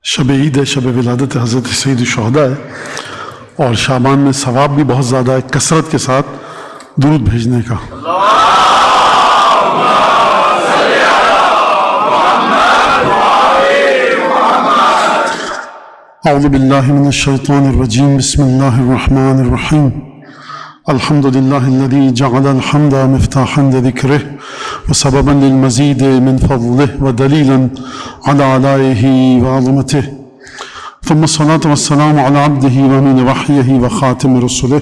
شب عید ہے، شب ولادت حضرت سید الشہداء ہے، اور شعبان میں ثواب بھی بہت زیادہ ہے کثرت کے ساتھ درود بھیجنے کا۔ اعوذ باللہ من الشیطان الرجیم، بسم اللہ الرحمن الرحیم۔ الحمد للہ الذی جعل الحمد مفتاحا لذکرہ وسببا للمزید من فضلہ ودلیلا علی آلائہ وعظمتہ، ثم الصلاة والسلام على عبده ومن وحیہ وخاتم رسلہ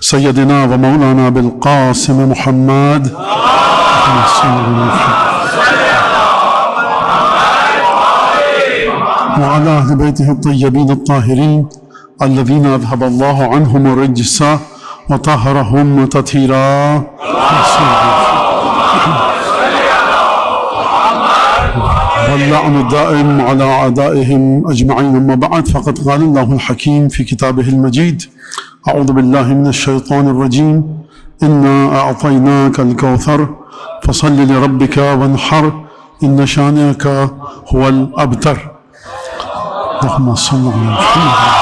سیدنا ومولانا بالقاسم محمد وعلى أهل بيته الطيبين الطاهرين الذين أذهب الله عنهم الرجس وطهرهم تطهيرا، واللعن الدائم على أعدائهم أجمعين. أما بعد، فقد قال الله الحكيم في كتابه المجيد: أعوذ بالله من الشيطان الرجيم، إنا أعطيناك الكوثر فصل لربك وانحر إن شانئك هو الأبتر. اللهم صل على محمد۔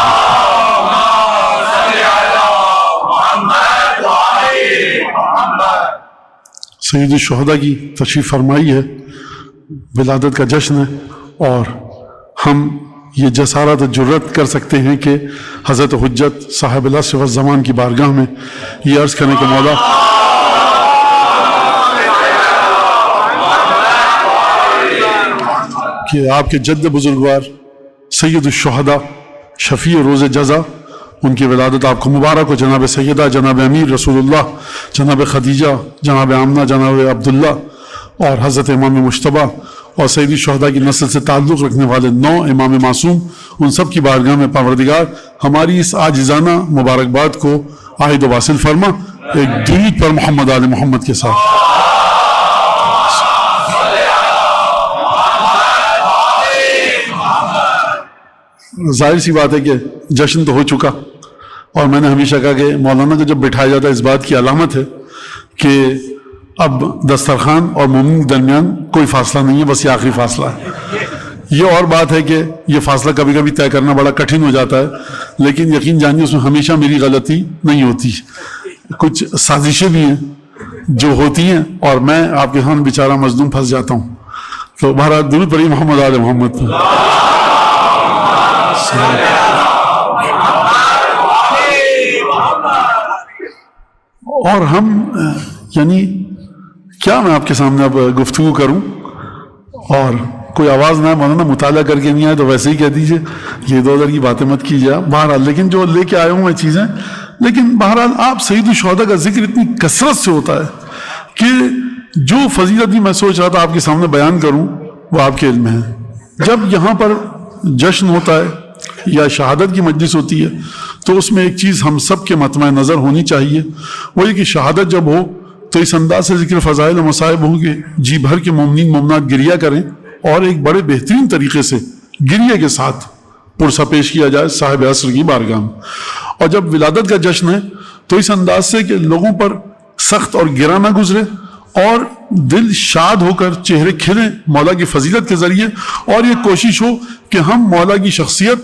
سید الشہداء کی تشریف فرمائی ہے، ولادت کا جشن ہے، اور ہم یہ جسارت و جرت کر سکتے ہیں کہ حضرت حجت صاحب العصر والزمان کی بارگاہ میں یہ عرض کرنے کے مولا کہ آپ کے جد بزرگوار سید الشہداء شفیع روز جزا، ان کی ولادت آپ کو مبارک ہو۔ جناب سیدہ، جناب امیر رسول اللہ، جناب خدیجہ، جناب آمنہ، جناب عبداللہ، اور حضرت امام مجتبیٰ اور سید الشہداء کی نسل سے تعلق رکھنے والے 9 امام معصوم، ان سب کی بارگاہ میں پروردگار ہماری اس عاجزانہ مبارکباد کو عائد و واصل فرما، ایک درود پر محمد آل محمد کے ساتھ۔ ظاہر سی بات ہے کہ جشن تو ہو چکا، اور میں نے ہمیشہ کہا کہ مولانا کو جب بٹھایا جاتا ہے اس بات کی علامت ہے کہ اب دسترخوان اور مومن کے درمیان کوئی فاصلہ نہیں ہے، بس یہ آخری فاصلہ ہے۔ یہ اور بات ہے کہ یہ فاصلہ کبھی کبھی طے کرنا بڑا کٹھن ہو جاتا ہے، لیکن یقین جانیے اس میں ہمیشہ میری غلطی نہیں ہوتی، کچھ سازشیں بھی ہیں جو ہوتی ہیں اور میں آپ کے ہاں بیچارہ مظلوم پھنس جاتا ہوں۔ تو بہرحال درود پڑھیے محمد آل محمد۔ اور ہم یعنی کیا میں آپ کے سامنے اب گفتگو کروں، اور کوئی آواز نہ ہے، مولانا مطالعہ کر کے نہیں آئے تو ویسے ہی کہہ دیجئے، یہ ادھر ادھر کی باتیں مت کیجیے بہرحال۔ لیکن جو لے کے آیا ہوں میں چیزیں، لیکن بہرحال آپ سید الشہداء کا ذکر اتنی کثرت سے ہوتا ہے کہ جو فضیلت بھی میں سوچ رہا تھا آپ کے سامنے بیان کروں وہ آپ کے علم میں ہے۔ جب یہاں پر جشن ہوتا ہے یا شہادت کی مجلس ہوتی ہے تو اس میں ایک چیز ہم سب کے مطمع نظر ہونی چاہیے، وہ یہ کہ شہادت جب ہو تو اس انداز سے ذکر فضائل و مصائب ہوں کہ جی بھر کے مومنین مومنات گریہ کریں، اور ایک بڑے بہترین طریقے سے گریہ کے ساتھ پرسہ پیش کیا جائے صاحب عصر کی بارگاہ میں۔ اور جب ولادت کا جشن ہے تو اس انداز سے کہ لوگوں پر سخت اور گرا نہ گزرے، اور دل شاد ہو کر چہرے کھلیں مولا کی فضیلت کے ذریعے، اور یہ کوشش ہو کہ ہم مولا کی شخصیت،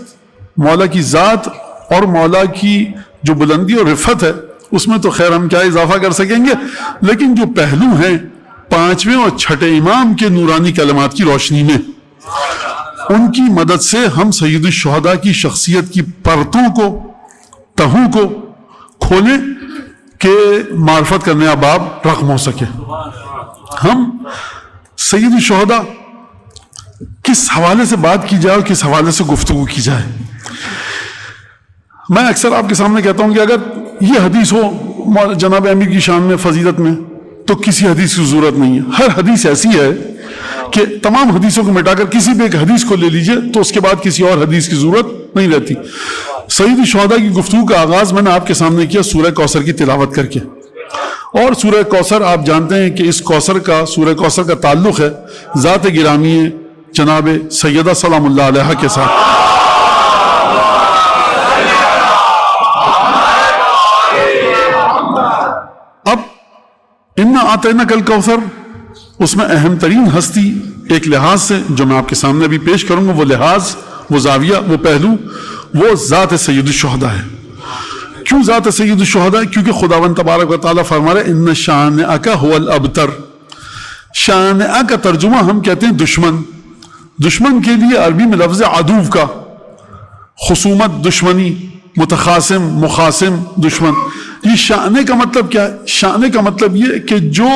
مولا کی ذات اور مولا کی جو بلندی اور رفعت ہے اس میں تو خیر ہم کیا اضافہ کر سکیں گے، لیکن جو پہلو ہیں 5ویں اور 6ٹھے امام کے نورانی کلمات کی روشنی میں، ان کی مدد سے ہم سید الشہداء کی شخصیت کی پرتوں کو، تہوں کو کھولیں کہ معرفت کا نیا باب رقم ہو سکے۔ ہم سید الشہداء کس حوالے سے بات کی جائے اور کس حوالے سے گفتگو کی جائے؟ میں اکثر آپ کے سامنے کہتا ہوں کہ اگر یہ حدیث ہو جناب امیر کی شان میں، فضیلت میں، تو کسی حدیث کی ضرورت نہیں ہے۔ ہر حدیث ایسی ہے کہ تمام حدیثوں کو مٹا کر کسی بھی ایک حدیث کو لے لیجئے تو اس کے بعد کسی اور حدیث کی ضرورت نہیں رہتی۔ سید الشہداء کی گفتگو کا آغاز میں نے آپ کے سامنے کیا سورہ کوثر کی تلاوت کر کے، اور سورہ کوثر آپ جانتے ہیں کہ اس کوثر کا، سورہ کوثر کا تعلق ہے ذات گرامی جناب سیدہ سلام اللہ علیہ کے ساتھ۔ اب اِنَّا أَعْطَيْنَاكَ الْكَوْثَرَ، اس میں اہم ترین ہستی ایک لحاظ سے جو میں آپ کے سامنے بھی پیش کروں گا، وہ لحاظ وہ زاویہ، وہ پہلو، وہ ذات سید الشہداء ہے. کیوں ذات سید الشہداء؟ کیونکہ خداوند تبارک و تعالیٰ فرما رہے ان شانئک ھو الابتر. شانئ کا ترجمہ ہم کہتے ہیں دشمن. دشمن کے لیے عربی میں لفظ عدو کا، خصومت، دشمنی، متخاصم، مخاصم، دشمن. یہ شانئ کا مطلب کیا ہے؟ شانئ کا مطلب یہ کہ جو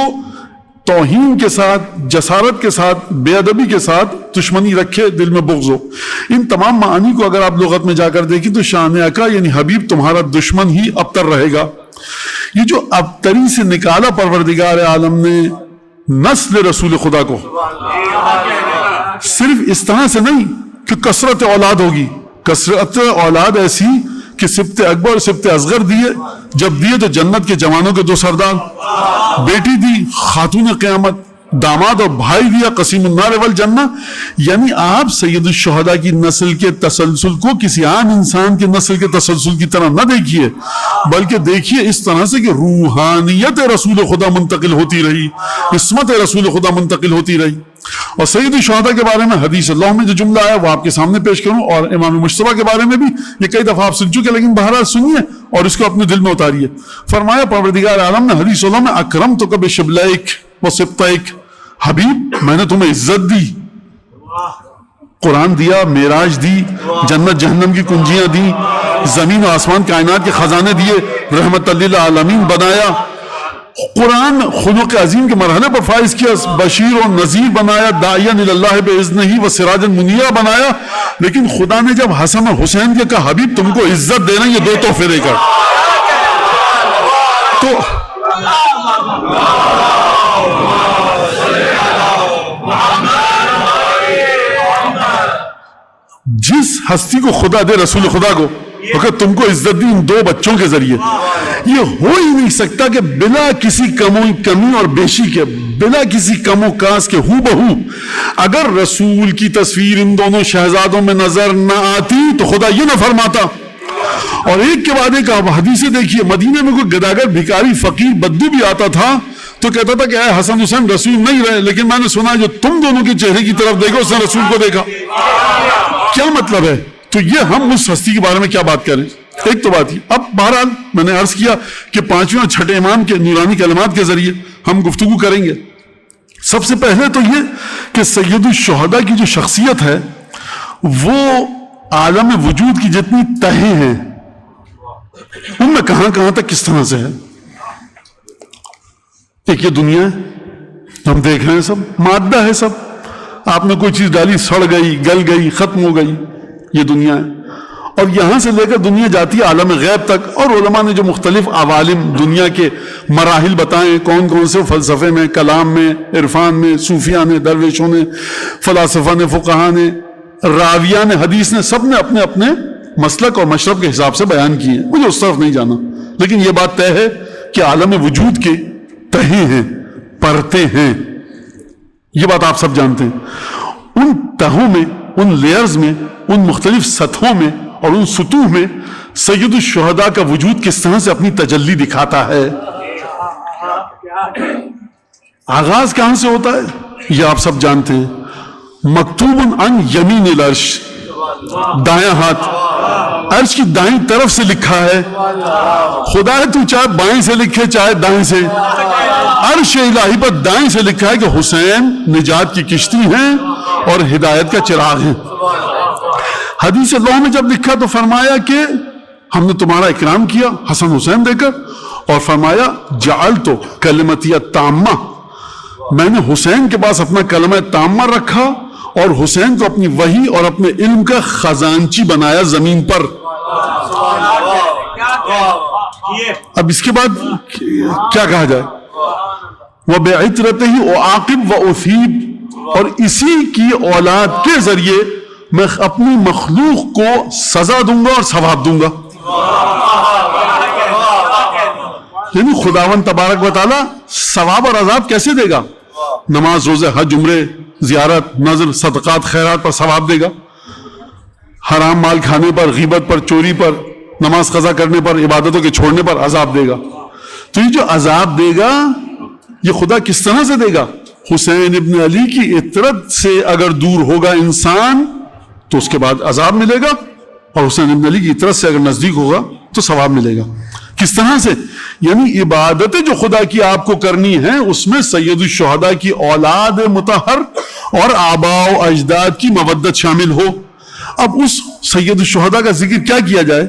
توہین کے ساتھ، جسارت کے ساتھ، بے ادبی کے ساتھ دشمنی رکھے، دل میں بغض ہو. ان تمام معانی کو اگر آپ لغت میں جا کر دیکھیں تو شانئک یعنی حبیب تمہارا دشمن ہی ابتر رہے گا. یہ جو ابتری سے نکالا پروردگار عالم نے نسل رسول خدا کو، صرف اس طرح سے نہیں کہ کثرت اولاد ہوگی، کثرت اولاد ایسی کہ سبط اکبر اور سبط اصغر دیے، جب دیے تو جنت کے جوانوں کے 2 سردار، بیٹی دی خاتون قیامت، داماد اور بھائی دیا قسیم النار والجنہ. یعنی آپ سید الشہداء کی نسل کے تسلسل کو کسی عام انسان کے نسل کے تسلسل کی طرح نہ دیکھیے، بلکہ دیکھیے اس طرح سے کہ روحانیت رسول خدا منتقل ہوتی رہی، عصمت رسول خدا منتقل ہوتی رہی. اور سید الشہداء کے بارے میں حدیث اللہ میں جو جملہ آیا وہ آپ کے سامنے پیش کروں، اور امام مجتبیٰ کے بارے میں بھی یہ کئی دفعہ آپ سن چکے، لیکن بہرحال سنیے اور اس کو اپنے دل میں اتاریے. فرمایا پروردگار عالم نے حدیث اللہ میں اکرمتک بشبلیک وسبطیک، حبیب میں نے تمہیں عزت دی، قرآن دیا، معراج دی، جنت جہنم کی کنجیاں دی، زمین و آسمان کائنات کے خزانے دیے، رحمت للعالمین بنایا، قرآن خلق عظیم کے مرحلے پر فائز کیا، بشیر و نذیر بنایا، داعیاً اللہ بإذنہ و سراجا منیرا بنایا. لیکن خدا نے جب حسن اور حسین کے کہا حبیب تم کو عزت دینا، یہ 2 تحفے دے کر، تو جس ہستی کو خدا دے رسول خدا کو، اگر تم کو عزت دی ان 2 بچوں کے ذریعے، یہ ہو ہی نہیں سکتا کہ بلا کسی کمی اور بیشی کے، بلا کسی کم و کاس کے ہو بہو اگر رسول کی تصویر ان دونوں شہزادوں میں نظر نہ آتی تو خدا یہ نہ فرماتا. اور ایک کے بعد ایک آپ حدیثیں دیکھیے، مدینے میں کوئی گداگر بھکاری فقیر بدو بھی آتا تھا تو کہتا تھا کہ اے حسن حسین رسول نہیں رہے، لیکن میں نے سنا جو تم دونوں کے چہرے کی طرف دیکھو اس نے رسول کو دیکھا. کیا مطلب ہے؟ تو یہ ہم اس ہستی کے بارے میں کیا بات کریں؟ ایک تو بات ہی. اب بہرحال میں نے عرض کیا کہ 5ویں اور 6 امام کے نورانی کلمات کے ذریعے ہم گفتگو کریں گے. سب سے پہلے تو یہ کہ سید الشہداء کی جو شخصیت ہے وہ عالم وجود کی جتنی تہیں ہیں ان میں کہاں کہاں تک کس طرح سے ہے. ایک یہ دنیا ہے، ہم دیکھ رہے ہیں، سب مادہ ہے، سب آپ نے کوئی چیز ڈالی سڑ گئی، گل گئی، ختم ہو گئی، یہ دنیا ہے. اور یہاں سے لے کر دنیا جاتی ہے عالم غیب تک. اور علماء نے جو مختلف عوالم دنیا کے مراحل بتائیں، کون کون سے، فلسفے میں، کلام میں، عرفان میں، صوفیاء نے، درویشوں نے، فلاسفہ نے، فقہاء نے، راویان نے، حدیث نے، سب نے اپنے اپنے مسلک اور مشرب کے حساب سے بیان کیے ہیں. مجھے اس طرف نہیں جانا، لیکن یہ بات طے ہے کہ عالم وجود کے تہیں ہیں، پرتیں ہیں. یہ بات آپ سب جانتے ہیں. ان تہوں میں، ان لیئرز میں، ان مختلف سطحوں میں اور ان سطوح میں سید الشہداء کا وجود کس طرح سے اپنی تجلی دکھاتا ہے. آغاز کہاں سے ہوتا ہے یہ آپ سب جانتے ہیں. مکتوب عن یمین العرش، دایاں ہاتھ، عرش کی دائیں طرف سے لکھا ہے. خدا ہے تو چاہے بائیں سے لکھے چاہے دائیں سے، عرش الہی پر دائیں سے لکھا ہے کہ حسین نجات کی کشتی ہیں اور ہدایت کا چراغ ہیں. حدیث اللہ میں جب لکھا تو فرمایا کہ ہم نے تمہارا اکرام کیا حسن حسین دے کر، اور فرمایا جعلت کلمتی التامہ، میں نے حسین کے پاس اپنا کلمہ تامہ رکھا اور حسین کو اپنی وحی اور اپنے علم کا خزانچی بنایا زمین پر. اب اس کے بعد کیا کہا جائے؟ وَبِعِطْرَتِهِ وَعَاقِبْ وَأُثِيبْ، اور اسی کی اولاد کے ذریعے میں اپنی مخلوق کو سزا دوں گا اور ثواب دوں گا. یعنی خداوند تبارک و تعالی ثواب اور عذاب کیسے دے گا؟ نماز، روزے، حج، عمرے، زیارت، نذر، صدقات، خیرات پر ثواب دے گا، حرام مال کھانے پر، غیبت پر، چوری پر، نماز قضا کرنے پر، عبادتوں کے چھوڑنے پر عذاب دے گا. تو یہ جو عذاب دے گا یہ خدا کس طرح سے دے گا؟ حسین ابن علی کی عطرت سے اگر دور ہوگا انسان تو اس کے بعد عذاب ملے گا، اور حسین ابن علی کی طرف سے اگر نزدیک ہوگا تو ثواب ملے گا. کس طرح سے؟ یعنی عبادتیں جو خدا کی آپ کو کرنی ہیں اس میں سید الشہداء کی اولاد مطہر اور آباء و اجداد کی مودت شامل ہو. اب اس سید الشہداء کا ذکر کیا کیا جائے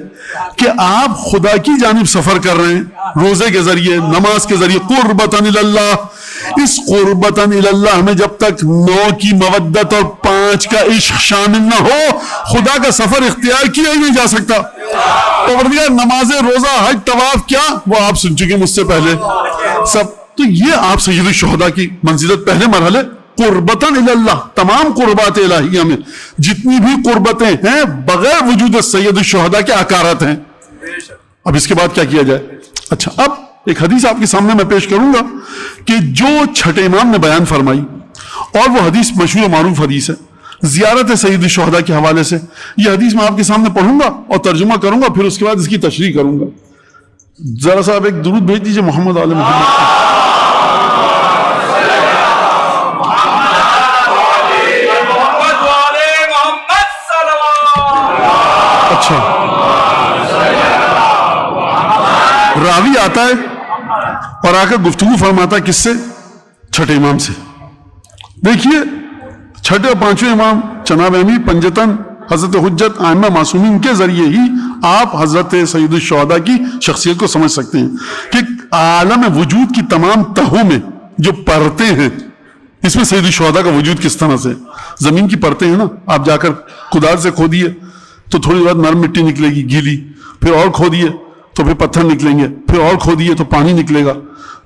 کہ آپ خدا کی جانب سفر کر رہے ہیں روزے کے ذریعے، نماز کے ذریعے، قربتاً اللہ. اس قربتاً اللہ میں جب تک 9 کی مودت اور 5 کا عشق شامل نہ ہو خدا کا سفر اختیار کیا ہی نہیں جا سکتا. پروردگار نماز، روزہ، حج، طواف کیا وہ آپ سن چکے مجھ سے پہلے سب. تو یہ آپ سید الشہداء کی منزلت پہلے مرحلے قربتاً اللہ. تمام قربات الہیہ میں جتنی بھی قربتیں ہیں بغیر وجود سید الشہداء کے عقارت ہیں. اب اس کے بعد کیا کیا جائے؟ اچھا، اب ایک حدیث آپ کے سامنے میں پیش کروں گا کہ جو چھٹے امام نے بیان فرمائی، اور وہ حدیث مشہور و معروف حدیث ہے زیارت سید الشہداء کے حوالے سے. یہ حدیث میں آپ کے سامنے پڑھوں گا اور ترجمہ کروں گا، پھر اس کے بعد اس کی تشریح کروں گا. ذرا صاحب ایک درود بھیج دیجئے محمد آل محمد. اچھا، راوی آتا ہے اور آ کر گفتگو فرماتا ہے کس سے؟ چھٹے امام سے. دیکھیے چھٹے اور پانچویں امام جناب امیر پنجتن حضرت حجت ائمہ معصومین کے ذریعے ہی آپ حضرت سید الشہداء کی شخصیت کو سمجھ سکتے ہیں کہ عالم وجود کی تمام تہوں میں جو پرتیں ہیں اس میں سید الشہداء کا وجود کس طرح سے. زمین کی پرتیں ہیں نا، آپ جا کر کدال سے کھودیے تو تھوڑی بہت نرم مٹی نکلے گی گیلی، پھر اور کھودیے تو پھر پتھر نکلیں گے، پھر اور کھودیے تو پانی نکلے گا،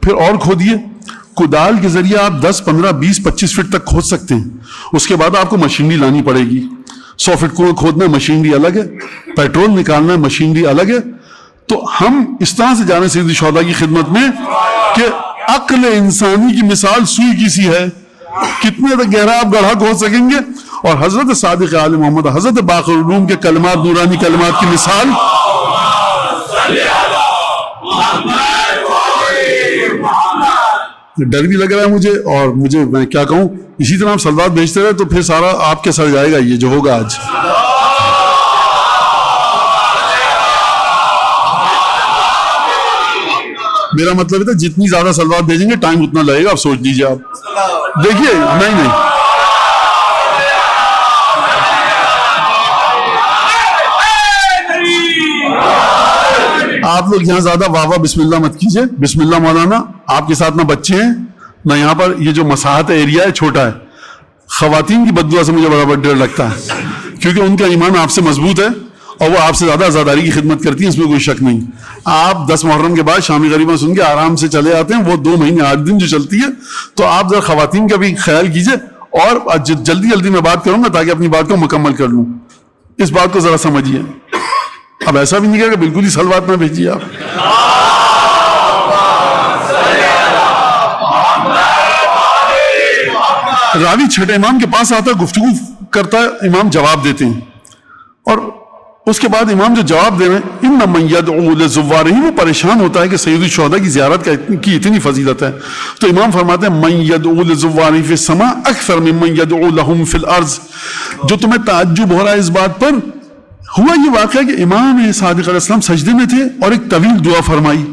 پھر اور کھودیے. کدال کے ذریعے آپ 10 15 20 25 فٹ تک کھود سکتے ہیں. اس کے بعد آپ کو مشینری لانی پڑے گی. 100 فٹ کنواں کھودنا مشینری الگ ہے، پیٹرول نکالنا مشینری الگ ہے. تو ہم اس طرح سے جانے سید الشہداء کی خدمت میں کہ عقل انسانی کی مثال سوئی کی سی ہے. کتنے تک گہرا آپ گڑھا کھود سکیں گے. اور حضرت صادق آل محمد، حضرت باقر العلوم کے کلمات، نورانی کلمات کی مثال ڈر بھی لگ رہا ہے مجھے، اور مجھے میں کیا کہوں، اسی طرح آپ سلوات بھیجتے رہے تو پھر سارا آپ کے سر جائے گا یہ جو ہوگا آج. میرا مطلب ہے جتنی زیادہ سلوات بھیجیں گے ٹائم اتنا لگے گا. آپ سوچ لیجیے. آپ دیکھیے، نہیں آپ لوگ یہاں زیادہ واہ واہ بسم اللہ مت کیجئے. بسم اللہ مولانا. آپ کے ساتھ نہ بچے ہیں نہ یہاں پر یہ جو مساحت ایریا ہے چھوٹا ہے. خواتین کی بددعا سے مجھے بڑا ڈر لگتا ہے کیونکہ ان کا ایمان آپ سے مضبوط ہے اور وہ آپ سے زیادہ آزاداری کی خدمت کرتی ہیں، اس میں کوئی شک نہیں. آپ 10 محرم کے بعد شامی غریباں سن کے آرام سے چلے آتے ہیں. وہ 2 مہینے 8 دن جو چلتی ہے، تو آپ ذرا خواتین کا بھی خیال کیجئے. اور جلدی میں بات کروں گا تاکہ اپنی بات کو مکمل کر لوں. اس بات کو ذرا سمجھیے. اب ایسا بھی نہیں کہا کہ بالکل ہی سلوات نہ بھیجیے آپ. راوی چھٹے امام کے پاس آتا ہے، گفتگو کرتا ہے، امام جواب دیتے ہیں. اور اس کے بعد امام جو جواب دے رہے ہیں ان من یدعو لزوارہ، وہ پریشان ہوتا ہے کہ سید الشہداء کی زیارت کی اتنی فضیلت ہے. تو امام فرماتے ہیں من یدعو لزوارہ فی السماء اکثر ممن یدعو لہم فی الارض. جو تمہیں تعجب ہو رہا ہے اس بات پر، ہوا یہ واقعہ کہ امام صادق علیہ السلام سجدے میں تھے اور ایک طویل دعا فرمائی.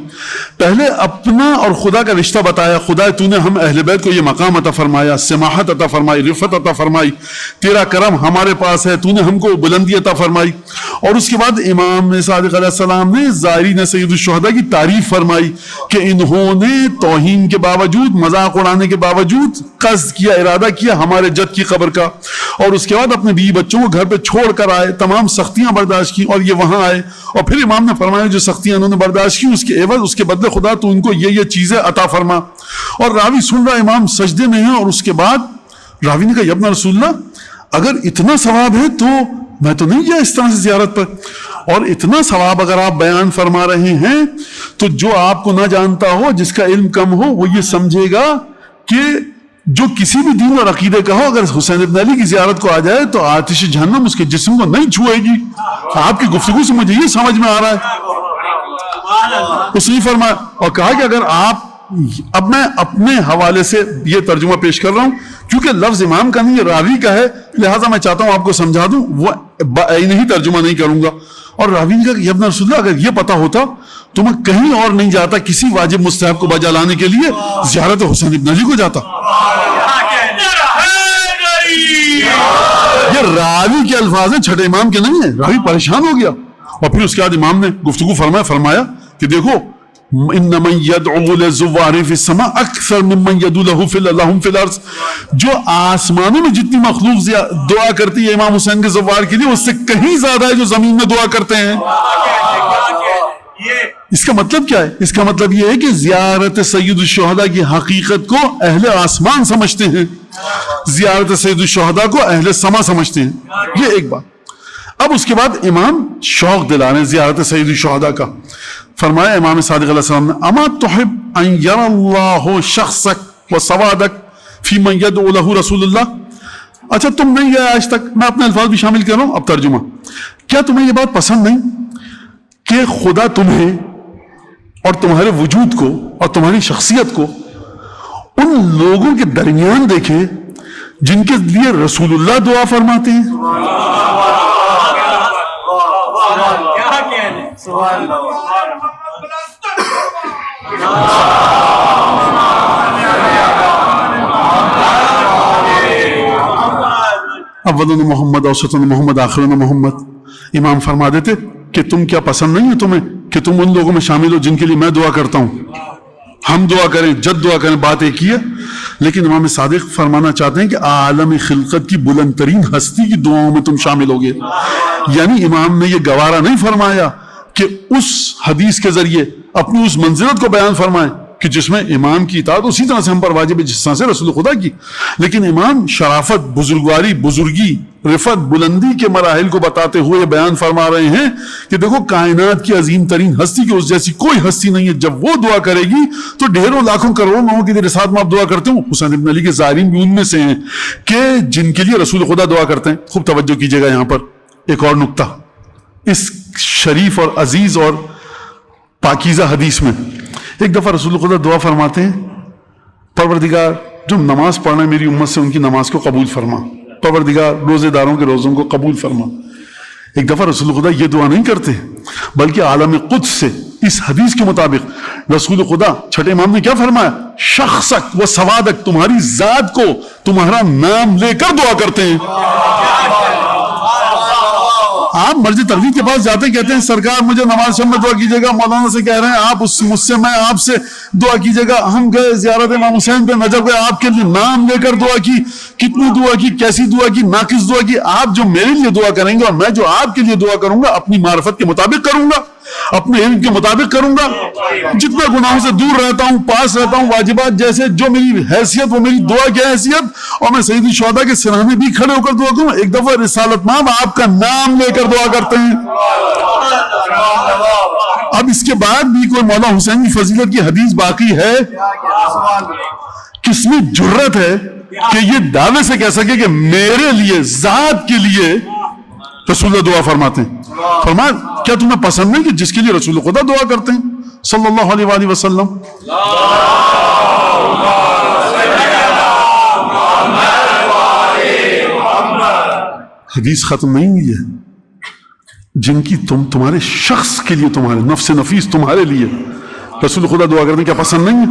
پہلے اپنا اور خدا کا رشتہ بتایا. خدا تو نے ہم اہل بیت کو یہ مقام عطا فرمایا، سماحت عطا فرمائی، رفعت عطا فرمائی، تیرا کرم ہمارے پاس ہے، تو نے ہم کو بلندی عطا فرمائی. اور اس کے بعد امام صادق علیہ السلام نے زائرین سید الشہداء کی تعریف فرمائی کہ انہوں نے توہین کے باوجود، مذاق اڑانے کے باوجود قصد کیا، ارادہ کیا ہمارے جد کی قبر کا. اور اس کے بعد اپنے بیوی بچوں کو گھر پہ چھوڑ کر آئے، تمام سختیاں برداشت کی اور یہ وہاں آئے. اور پھر امام نے فرمایا جو سختیاں انہوں نے برداشت کی اس کے عوض، اس کے بدلے خدا تو ان کو یہ چیزیں عطا فرما. اور راوی سن رہا امام سجدے میں ہیں. اور اس کے بعد راوی نے کہا یا ابن رسول اللہ، اگر اتنا ثواب ہے تو میں تو نہیں گیا اس طرح سے زیارت پر. اور اتنا ثواب اگر آپ بیان فرما رہے ہیں تو جو آپ کو نہ جانتا ہو، جس کا علم کم ہو، وہ یہ سمجھے گا کہ جو کسی بھی دین اور عقیدے کا ہو، اگر حسین ابن علی کی زیارت کو آ جائے تو آتش جہنم اس کے جسم کو نہیں چھوئے گی. آپ کی گفتگو سے مجھے یہ سمجھ میں آ رہا ہے. اس نے فرمایا اور کہا کہ اگر آپ اب میں اپنے حوالے سے یہ ترجمہ پیش کر رہا ہوں کیونکہ لفظ امام کا نہیں یہ راوی کا ہے، لہٰذا میں چاہتا ہوں آپ کو سمجھا دوں، وہ نہیں ترجمہ نہیں کروں گا. اور راوی نے کہا کہ ابن رسول اللہ اگر یہ پتا ہوتا تو میں کہیں اور نہیں جاتا، کسی واجب مستحب کو بجا لانے کے لیے زیارت حسین ابن علی کو جاتا. یہ راوی کے الفاظ ہیں، چھٹے امام کے نہیں ہیں. راوی پریشان ہو گیا اور پھر اس کے بعد امام نے گفتگو فرمایا کہ دیکھو ان من يدعو للزوار في السماء اکثر ممن يدعو لهم في الارض، جو آسمانوں میں جتنی مخلوق دعا کرتی ہے امام حسین کے زوار کے لیے اس سے کہیں زیادہ ہے جو زمین میں دعا کرتے ہیں. اس کا مطلب کیا ہے؟ اس کا مطلب یہ ہے کہ زیارت سید الشہداء کی حقیقت کو اہل آسمان سمجھتے ہیں، زیارت سید الشہداء کو اہل سما سمجھتے ہیں. یہ ایک بات. اب اس کے بعد امام شوق دلا رہے ہیں زیارت سید الشہداء کا. فرمایا امام صادق علیہ السلام نے اما تحب ان یرى اللہ شخصک و سوادک فی من یدعو لہ رسول اللہ. اچھا تم نہیں گئے آج تک، میں اپنے الفاظ بھی شامل کر رہا ہوں. اب ترجمہ، کیا تمہیں یہ بات پسند نہیں کہ خدا تمہیں اور تمہارے وجود کو اور تمہاری شخصیت کو ان لوگوں کے درمیان دیکھے جن کے لیے رسول اللہ دعا فرماتے ہیں؟ اولن محمد اوسطن محمد آخرن محمد. امام فرما دیتے کہ تم کیا پسند نہیں ہے تمہیں کہ تم ان لوگوں میں شامل ہو جن کے لیے میں دعا کرتا ہوں، ہم دعا کریں، جد دعا کریں، بات ایک ہی ہے. لیکن امام صادق فرمانا چاہتے ہیں کہ عالم خلقت کی بلند ترین ہستی کی دعاؤں میں تم شامل ہوگے. یعنی امام نے یہ گوارا نہیں فرمایا کہ اس حدیث کے ذریعے اپنی اس منزلت کو بیان فرمائیں کہ جس میں امام کی اطاعت اسی طرح سے ہم پر واجب ہے جس طرح سے رسول خدا کی. لیکن امام شرافت، بزرگواری، بزرگی، رفت، بلندی کے مراحل کو بتاتے ہوئے بیان فرما رہے ہیں کہ دیکھو کائنات کی عظیم ترین ہستی کی اس جیسی کوئی ہستی نہیں ہے. جب وہ دعا کرے گی تو ڈھیروں لاکھوں کروڑوں لوگوں کے ساتھ میں آپ دعا کرتے ہوں. حسین ابن علی کے زائرین بھی ان میں سے ہیں کہ جن کے لیے رسول خدا دعا کرتے ہیں. خوب توجہ کیجیے گا یہاں پر ایک اور نقطہ اس شریف اور عزیز اور پاکیزہ حدیث میں. ایک دفعہ رسول خدا دعا فرماتے ہیں پروردگار جو نماز پڑھنا ہے میری امت سے ان کی نماز کو قبول فرما، پروردگار روزے داروں کے روزوں کو قبول فرما. ایک دفعہ رسول خدا یہ دعا نہیں کرتے بلکہ عالم قدس سے اس حدیث کے مطابق رسول خدا چھٹے امام نے کیا فرمایا؟ شخصک و سوادک، تمہاری ذات کو تمہارا نام لے کر دعا کرتے ہیں. آپ مرض تقلید کے پاس جاتے کہتے ہیں سرکار مجھے نماز شب میں دعا کیجیے گا، مولانا سے کہہ رہے ہیں آپ مجھ سے میں آپ سے دعا کیجیے گا. ہم گئے زیارت امام حسین پہ نجف گئے، آپ کے لیے نام لے کر دعا کی. کتنی دعا کی، کیسی دعا کی، ناقص دعا کی. آپ جو میرے لیے دعا کریں گے اور میں جو آپ کے لیے دعا کروں گا اپنی معرفت کے مطابق کروں گا، اپنے علم کے مطابق کروں گا. جتنا گناہوں سے دور رہتا ہوں، پاس رہتا ہوں، واجبات جیسے جو میری حیثیت وہ میری دعا کی حیثیت. اور میں سید الشہداء کے سرانے بھی کھڑے ہو کر دعا کروں. ایک دفعہ رسالت مآب آپ کا نام لے کر دعا کرتے ہیں. اب اس کے بعد بھی کوئی مولا حسین کی فضیلت کی حدیث باقی ہے؟ کس میں جرت ہے کہ یہ دعوے سے کہہ سکے کہ میرے لیے، ذات کے لیے رسول اللہ دعا فرماتے ہیں؟ فرمایا کیا تمہیں پسند نہیں کہ جس کے لیے رسول خدا دعا کرتے ہیں صلی اللہ علیہ وآلہ وسلم؟ حدیث ختم نہیں ہوئی ہے. جن کی تمہارے شخص کے لیے، تمہارے نفس نفیس تمہارے لیے رسول خدا دعا کرتے ہیں، کیا پسند نہیں ہے؟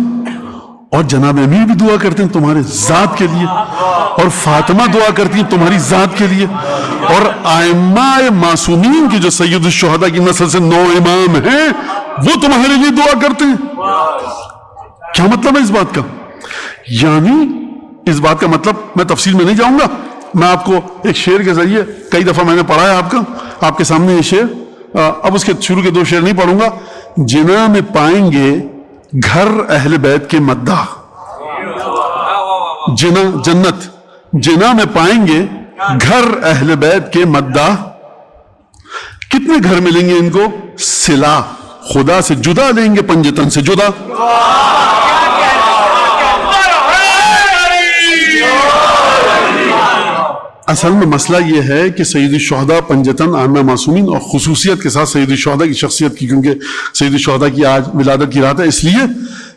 اور جناب امیر بھی دعا کرتے ہیں تمہارے ذات کے لیے، اور فاطمہ دعا کرتی ہیں تمہاری ذات کے لیے، اور ائمہ معصومین کے جو سید الشہداء کی نسل سے 9 امام ہیں وہ تمہارے لیے دعا کرتے ہیں. کیا مطلب ہے اس بات کا؟ یعنی اس بات کا مطلب میں تفصیل میں نہیں جاؤں گا، میں آپ کو ایک شعر کے ذریعے، کئی دفعہ میں نے پڑھا ہے آپ کے سامنے یہ شعر، اب اس کے شروع کے 2 شعر نہیں پڑھوں گا. جناح میں پائیں گے گھر اہل بیت کے مداح، جنت جناح میں پائیں گے گھر اہل بیت کے مداح. کتنے گھر ملیں گے ان کو؟ صلہ خدا سے جدا لیں گے، پنجتن سے جدا. اصل میں مسئلہ یہ ہے کہ سید الشہداء پنجتن عامہ معصومین، اور خصوصیت کے ساتھ سید الشہداء کی شخصیت کی، کیونکہ سید الشہداء کی آج ولادت کی رات ہے، اس لیے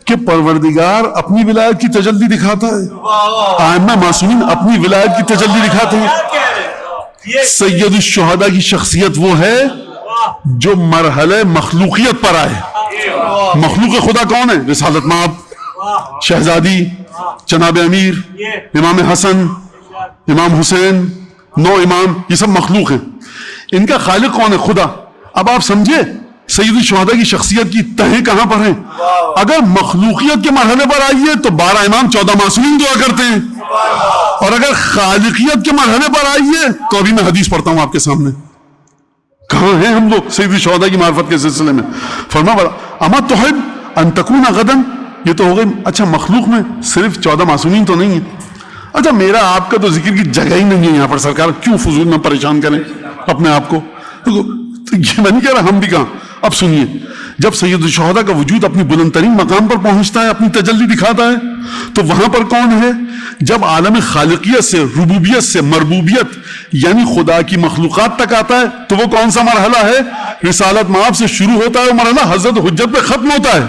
کہ پروردگار اپنی ولایت کی تجلی دکھاتا ہے، ائمہ معصومین اپنی ولایت کی تجلی دکھاتے ہیں۔ سید الشہداء کی شخصیت وہ ہے جو مرحلہ مخلوقیت پر آئے۔ مخلوق خدا کون ہے؟ رسالت مآب، شہزادی، جناب امیر، امام حسن، امام حسین، 9 امام، یہ سب مخلوق ہیں۔ ان کا خالق کون ہے؟ خدا۔ اب آپ سمجھے سید الشہداء کی شخصیت کی تہیں کہاں پر ہیں؟ اگر مخلوقیت کے مرحلے پر آئیے تو 12 امام 14 معصومین دعا کرتے ہیں، اور اگر خالقیت کے مرحلے پر آئیے تو ابھی میں حدیث پڑھتا ہوں آپ کے سامنے، کہاں ہیں ہم لوگ سید الشہداء کی معرفت کے سلسلے میں؟ فرمایا اما تحب ان تکون غدا، یہ تو ہو گئی اچھا مخلوق میں صرف 14 معصومین تو نہیں ہیں، اچھا میرا آپ کا تو ذکر کی جگہ ہی نہیں ہے یہاں پر، سرکار کیوں فضول میں پریشان کریں اپنے آپ کو؟ یہ میں نہیں کہہ رہا ہم بھی کہاں۔ اب سنیے، جب سید الشہداء کا وجود اپنی بلند ترین مقام پر پہنچتا ہے، اپنی تجلی دکھاتا ہے، تو وہاں پر کون ہے؟ جب عالم خالقیت سے ربوبیت سے مربوبیت یعنی خدا کی مخلوقات تک آتا ہے تو وہ کون سا مرحلہ ہے؟ رسالت مآب سے شروع ہوتا ہے وہ مرحلہ، حضرت حجت پہ ختم ہوتا ہے۔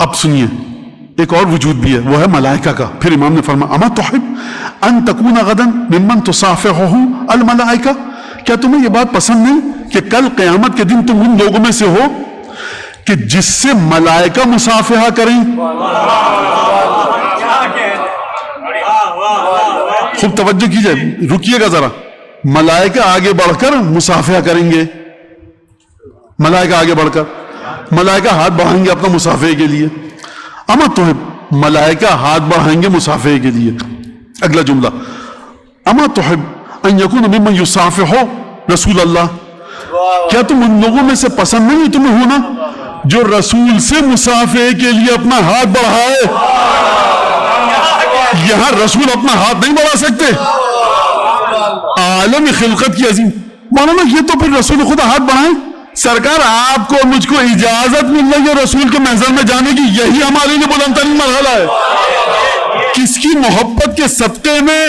اب سنیے ایک اور وجود بھی ہے، وہ ہے ملائکہ کا۔ پھر امام نے فرمایا اما تحب ان تکون غدا ممن تصافحہ الملائکہ، کیا تمہیں یہ بات پسند نہیں کہ کل قیامت کے دن تم ان لوگوں میں سے ہو کہ جس سے ملائکہ مصافحہ کریں؟ خوب توجہ کیجئے، رکیے گا ذرا، ملائکہ آگے بڑھ کر مصافحہ کریں گے، ملائکہ آگے بڑھ کر ملائکہ ہاتھ بڑھائیں گے اپنا مصافحے کے لیے۔ اما تحب، ملائکہ ہاتھ بڑھائیں گے مصافحے کے لیے۔ اگلا جملہ اما تحب ان یکون ممن یصافح رسول اللہ، کیا تم ان لوگوں میں سے پسند نہیں تمہیں ہونا جو رسول سے مصافحے کے لیے اپنا ہاتھ بڑھائے؟ یہاں رسول اپنا ہاتھ نہیں بڑھا سکتے، عالم خلقت کی عظیم مولانا، یہ تو پھر رسول خدا ہاتھ بڑھائیں؟ سرکار آپ کو مجھ کو اجازت مل رہی ہے رسول کے محضر میں جانے کی، یہی ہمارے لیے بلند ترین مرحلہ ہے۔ کس کی محبت کے صدقے میں؟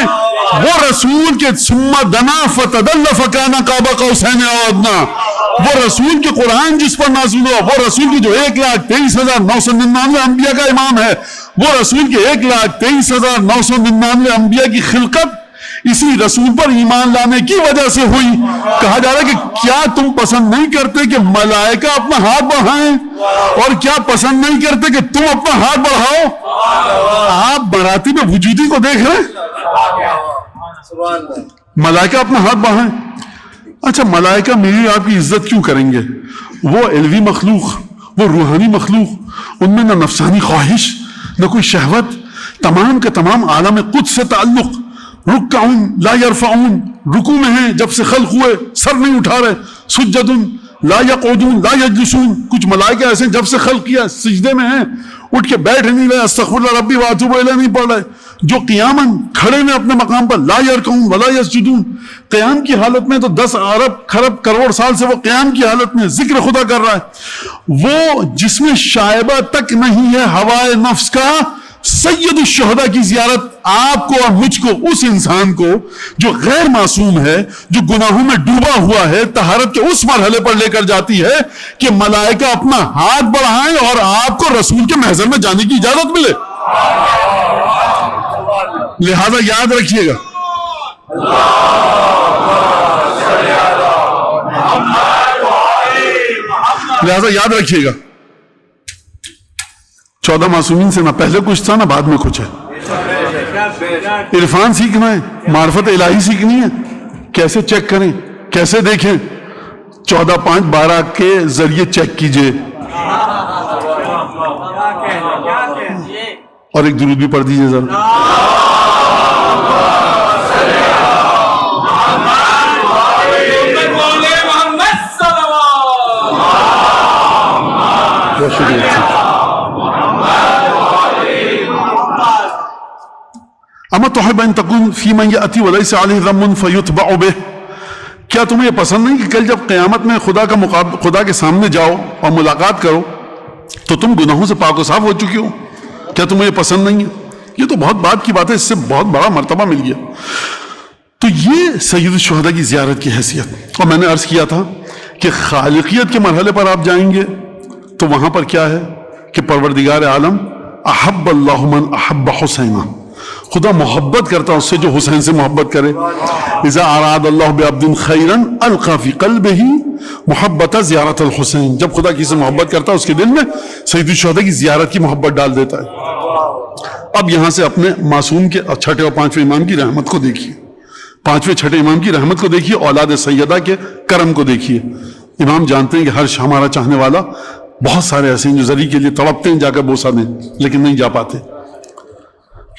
وہ رسول کے ثم دنا فتدل فکان قاب قوسین او ادنی، وہ رسول کے قرآن جس پر نازل ہوا، وہ رسول کی جو 1,23,999 انبیاء کا امام ہے، وہ رسول کے 1,23,999 انبیاء کی خلقت اسی رسول پر ایمان لانے کی وجہ سے ہوئی۔ کہا جا رہا ہے کہ کیا تم پسند نہیں کرتے کہ ملائکہ اپنا ہاتھ بڑھائیں، اور کیا پسند نہیں کرتے کہ تم اپنا ہاتھ بڑھاؤ؟ آپ مراتب وجودی کو دیکھ رہے ہیں، ملائکہ اپنا ہاتھ بڑھائیں۔ اچھا ملائکہ میری آپ کی عزت کیوں کریں گے؟ وہ علوی مخلوق، وہ روحانی مخلوق، ان میں نہ نفسانی خواہش نہ کوئی شہوت، تمام کے تمام عالم قدس سے تعلق، رکعون لا یرفعون، رکوع میں ہیں جب سے خلق ہوئے، سر نہیں اٹھا رہے، سجدن لا یقعدون لا یجلسون، کچھ ملائکہ ایسے جب سے خلق کیا سجدے میں ہیں، اٹھ کے بیٹھ نہیں رہے، استغفر اللہ ربی واتوب الیہ نہیں پڑھ رہے، جو قیاماً کھڑے میں اپنے مقام پر لا یرکعون ولا یسجدون، قیام کی حالت میں تو 10 ارب کھرب کروڑ سال سے وہ قیام کی حالت میں ذکر خدا کر رہا ہے، وہ جس میں شائبہ تک نہیں ہے ہوائے نفس کا، سید الشہداء کی زیارت آپ کو اور مجھ کو، اس انسان کو جو غیر معصوم ہے، جو گناہوں میں ڈوبا ہوا ہے، طہارت کے اس مرحلے پر لے کر جاتی ہے کہ ملائکہ اپنا ہاتھ بڑھائیں اور آپ کو رسول کے محضر میں جانے کی اجازت ملے۔ لہذا یاد رکھیے گا، لہذا یاد رکھیے گا 14 معصومین سے نہ پہلے کچھ تھا نہ بعد میں کچھ ہے۔ عرفان سیکھنا ہے، معرفت الہی سیکھنی ہے، کیسے چیک کریں، کیسے دیکھیں؟ 14:5:12 کے ذریعے چیک کیجئے، اور ایک درود بھی پڑھ دیجئے ذرا۔ بہت شکریہ۔ اما تحب ان تکون فی من یأتی ولیس علیہ ذم فیتبع بہ، کیا تمہیں یہ پسند نہیں کہ کل جب قیامت میں خدا کے سامنے جاؤ اور ملاقات کرو تو تم گناہوں سے پاک و صاف ہو چکی ہو؟ کیا تمہیں یہ پسند نہیں ہے؟ یہ تو بہت بات کی بات ہے، اس سے بہت بڑا مرتبہ مل گیا۔ تو یہ سید الشہداء کی زیارت کی حیثیت، اور میں نے عرض کیا تھا کہ خالقیت کے مرحلے پر آپ جائیں گے تو وہاں پر کیا ہے کہ پروردگار عالم احب اللہ من احب حسینہ، خدا محبت کرتا ہے اس سے جو حسین سے محبت کرے. اذا اراد اللہ بعبد خیرا القى فی قلبہ محبت زیارت الحسین، جب خدا کسی سے محبت کرتا ہے اس کے دل میں سید الشہداء کی زیارت کی محبت ڈال دیتا ہے. اب یہاں سے اپنے معصوم کے چھٹے اور پانچویں امام کی رحمت کو دیکھیے، پانچویں چھٹے امام کی رحمت کو دیکھیے، اولاد سیدہ کے کرم کو دیکھیے. امام جانتے ہیں کہ ہر ہمارا چاہنے والا بہت سارے ایسے ہیں جو زری کے لیے تڑپتے ہیں جا کر بوسہ دیں لیکن نہیں جا پاتے.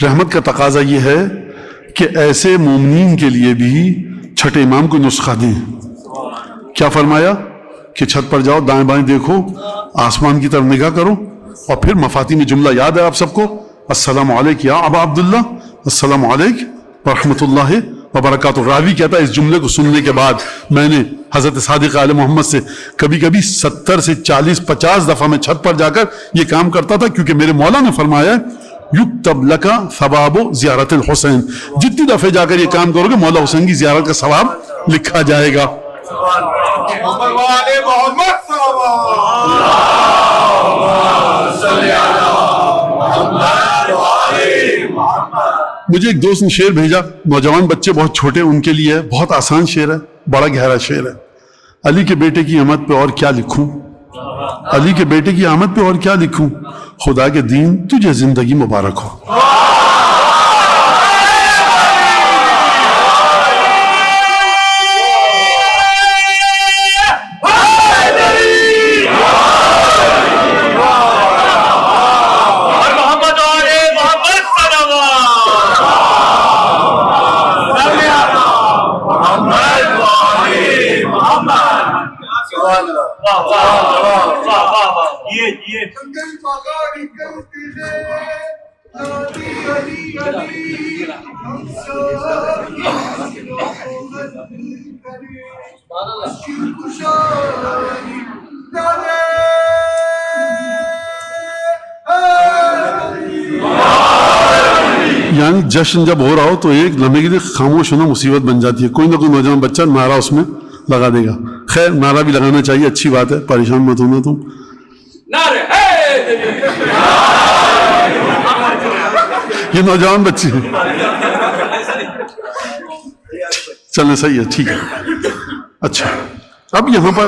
رحمت کا تقاضا یہ ہے کہ ایسے مومنین کے لیے بھی چھٹے امام کو نسخہ دیں. کیا فرمایا کہ چھت پر جاؤ، دائیں بائیں دیکھو، آسمان کی طرف نگاہ کرو، اور پھر مفاتی میں جملہ یاد ہے آپ سب کو، السلام علیکم یا ابا عبداللہ، السلام علیکم ورحمۃ اللہ وبرکاتہ. راوی کہتا ہے اس جملے کو سننے کے بعد میں نے حضرت صادق آل محمد سے کبھی کبھی 70 سے 40-50 دفعہ میں چھت پر جا کر یہ کام کرتا تھا، کیونکہ میرے مولا نے فرمایا یکتب لک ثواب زیارت الحسین، جتنی دفعہ جا کر یہ کام کرو گے مولا حسین کی زیارت کا ثواب لکھا جائے گا. مجھے ایک دوست نے شعر بھیجا، نوجوان بچے بہت چھوٹے ان کے لیے ہے، بہت آسان شعر ہے، بڑا گہرا شعر ہے. علی کے بیٹے کی آمد پہ اور کیا لکھوں، علی کے بیٹے کی آمد پہ اور کیا لکھوں، خدا کے دین تجھے زندگی مبارک ہو. یعنی جشن جب ہو رہا ہو تو ایک لمحے کے لیے خاموش ہونا مصیبت بن جاتی ہے. کوئی نہ کوئی نوجوان بچہ نعرہ اس میں لگا دے گا. خیر نعرہ بھی لگانا چاہیے، اچھی بات ہے، پریشان مت ہونا تم. یہ نوجوان بچے ہیں، چلنے صحیح ہے، ٹھیک ہے. اچھا اب یہاں پر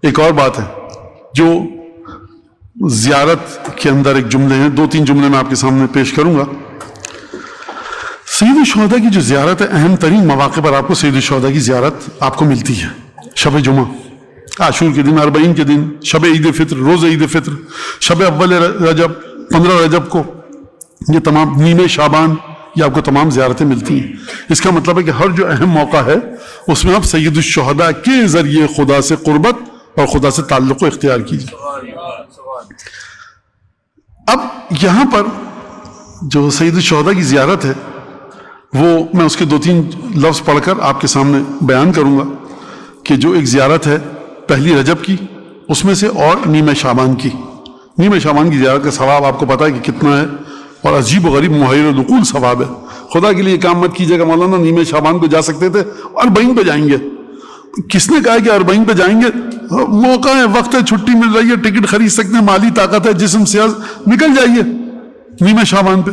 ایک اور بات ہے جو زیارت کے اندر ایک جملے ہیں، 2-3 جملے میں آپ کے سامنے پیش کروں گا. سید الشہداء کی جو زیارت ہے، اہم ترین مواقع پر آپ کو سید الشہداء کی زیارت آپ کو ملتی ہے. شب جمعہ، عاشور کے دن، 40 کے دن، شب عید فطر، روز عید فطر، شب اول رجب، 15 رجب کو، یہ تمام نیمے شعبان، یہ آپ کو تمام زیارتیں ملتی ہیں. اس کا مطلب ہے کہ ہر جو اہم موقع ہے اس میں آپ سید الشہداء کے ذریعے خدا سے قربت اور خدا سے تعلق کو اختیار کیجیے. اب یہاں پر جو سید الشہداء کی زیارت ہے وہ میں اس کے 2-3 لفظ پڑھ کر آپ کے سامنے بیان کروں گا کہ جو ایک زیارت ہے پہلی رجب کی، اس میں سے، اور نیمہ شعبان کی. نیمہ شعبان کی زیارت کا ثواب آپ کو پتہ ہے کہ کتنا ہے، اور عجیب و غریب محیر العقول ثواب ہے. خدا کے لیے کام مت کیجیے گا مولانا نیمہ شعبان کو جا سکتے تھے، 40 پہ جائیں گے. کس نے کہا کہ 40 پہ جائیں گے؟ موقع ہے، وقت ہے، چھٹی مل رہی ہے، ٹکٹ خرید سکتے ہیں، مالی طاقت ہے، جسم سے نکل جائیے نیمہ شعبان پہ.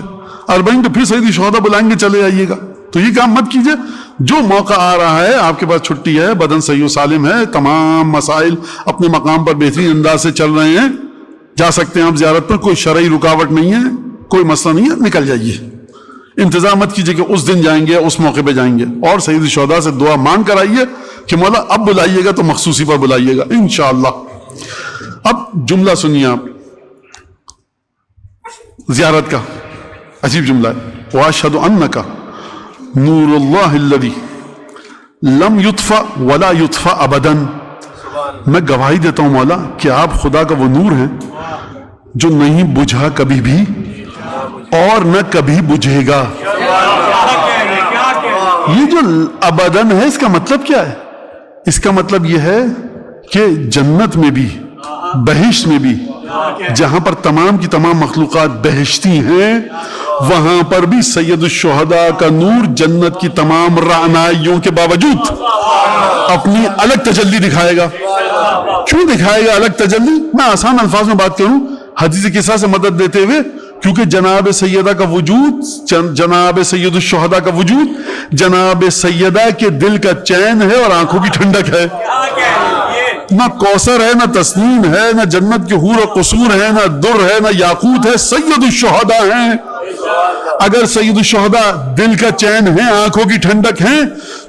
40 پہ پھر سید الشہداء بلائیں گے، چلے آئیے گا. تو یہ کام مت کیجیے. جو موقع آ رہا ہے، آپ کے پاس چھٹی ہے، بدن صحیح و سالم ہے، تمام مسائل اپنے مقام پر بہترین انداز سے چل رہے ہیں، جا سکتے ہیں آپ زیارت پر، کوئی شرعی رکاوٹ نہیں ہے، کوئی مسئلہ نہیں ہے، نکل جائیے. انتظام مت کیجیے کہ اس دن جائیں گے، اس موقع پہ جائیں گے. اور سید الشہداء سے دعا مانگ کر آئیے کہ مولا اب بلائیے گا تو مخصوصی پر بلائیے گا انشاءاللہ. اب جملہ سنیے آپ زیارت کا، عجیب جملہ ہے. وَأَشْهَدُ أَنَّكَ نُورُ اللَّهِ الَّذِي لَمْ يُطْفَأْ وَلَا يُطْفَأْ أَبَدًا. میں گواہی دیتا ہوں مولا کہ آپ خدا کا وہ نور ہیں جو نہیں بجھا کبھی بھی اور نہ کبھی بجھے گا. یہ جو ابداً ہے اس کا مطلب کیا ہے؟ اس کا مطلب یہ ہے کہ جنت میں بھی، بہشت میں بھی، جہاں پر تمام کی تمام مخلوقات بہشتی ہیں، وہاں پر بھی سید الشہداء کا نور جنت کی تمام رعنائیوں کے باوجود اپنی الگ تجلی دکھائے گا. کیوں دکھائے گا الگ تجلی؟ میں آسان الفاظ میں بات کروں حدیث قصہ سے مدد دیتے ہوئے، کیونکہ جناب سیدہ کا وجود، جناب سید الشہداء کا وجود جناب سیدہ کے دل کا چین ہے اور آنکھوں کی ٹھنڈک ہے. نہ کوثر ہے، نہ تسنیم ہے، نہ جنت کے حور و قصور ہے، نہ در ہے، نہ یاقوت ہے، سید الشہداء ہیں. اگر سید الشہداء دل کا چین ہے، آنکھوں کی ٹھنڈک ہیں،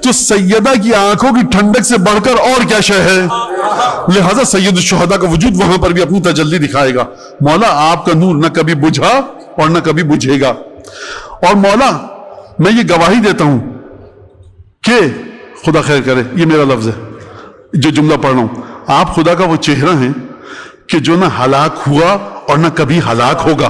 تو سیدہ کی آنکھوں کی ٹھنڈک سے بڑھ کر اور کیا شے ہے؟ لہذا سید الشہداء کا وجود وہاں پر بھی اپنی تجلی دکھائے گا. مولا آپ کا نور نہ کبھی بجھا اور نہ کبھی بجھے گا. اور مولا میں یہ گواہی دیتا ہوں کہ خدا خیر کرے، یہ میرا لفظ ہے جو جملہ پڑھ رہا ہوں، آپ خدا کا وہ چہرہ ہیں کہ جو نہ ہلاک ہوا اور نہ کبھی ہلاک ہوگا.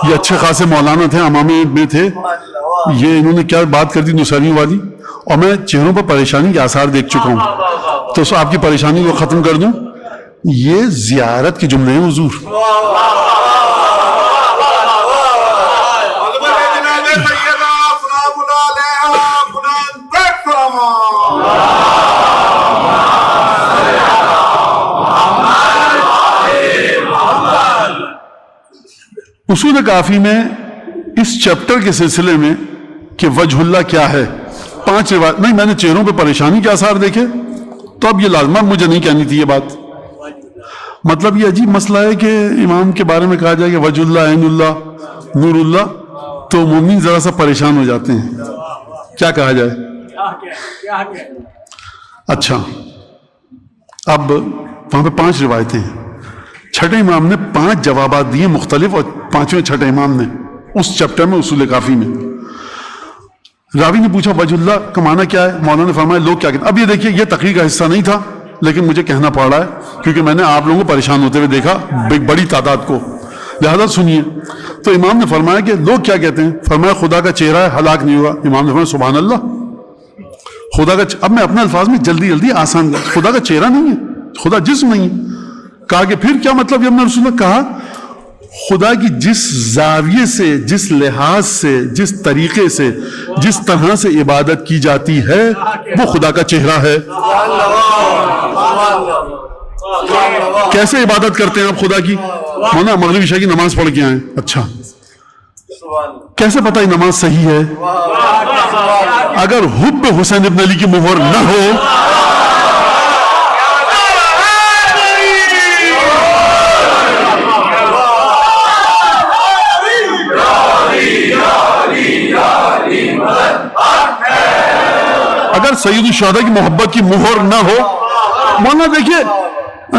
یہ اچھے خاصے مولانا تھے، امامی میں تھے، یہ انہوں نے کیا بات کر دی نصیریوں والی. اور میں چہروں پر پریشانی کے آثار دیکھ چکا ہوں، تو آپ کی پریشانی کو ختم کر دوں. یہ زیارت کے جملے ہیں حضور. اصول کافی میں اس چیپٹر کے سلسلے میں کہ وجہ اللہ کیا ہے 5 روایت نہیں، میں نے چہروں پہ پریشانی کے آثار دیکھے تو اب یہ لازمہ مجھے نہیں کہنی تھی یہ بات. مطلب یہ عجیب مسئلہ ہے کہ امام کے بارے میں کہا جائے کہ وجہ اللہ، عین اللہ، نور اللہ، تو مومن ذرا سا پریشان ہو جاتے ہیں. کیا کہا جائے؟ اچھا، اب وہاں پہ 5 روایتیں ہیں. چھٹے امام نے 5 جوابات دیے مختلف، اور 5ویں چھٹے امام نے اس چیپٹر میں اصول کافی میں. راوی نے پوچھا وجہ اللہ کا معنی کیا ہے؟ مولانا نے فرمایا لوگ کیا کہتے ہیں. اب یہ دیکھیے، یہ تقریر کا حصہ نہیں تھا لیکن مجھے کہنا پڑ رہا ہے کیونکہ میں نے آپ لوگوں کو پریشان ہوتے ہوئے دیکھا، ایک بڑی تعداد کو، لہذا سنیے. تو امام نے فرمایا کہ لوگ کیا کہتے ہیں؟ فرمایا خدا کا چہرہ ہے، ہلاک نہیں ہوا. امام نے فرمایا سبحان اللہ، خدا کا اب میں اپنے الفاظ میں جلدی آسان، خدا کا چہرہ نہیں ہے، خدا جسم نہیں ہے. کہا کہ پھر کیا مطلب؟ یہ رسول نے کہا خدا کی جس زاویے سے، جس لحاظ سے، جس طریقے سے، جس طرح سے عبادت کی جاتی ہے وہ خدا کا چہرہ ہے. کیسے عبادت کرتے ہیں آپ خدا کی؟ مولانا مغرب عشاء کی نماز پڑھ کے آئیں. اچھا، کیسے پتہ یہ نماز صحیح ہے؟ اگر حب حسین ابن علی کی مہر نہ ہو، اگر سید الشہداء کی محبت کی مہر نہ ہو، مولانا دیکھیے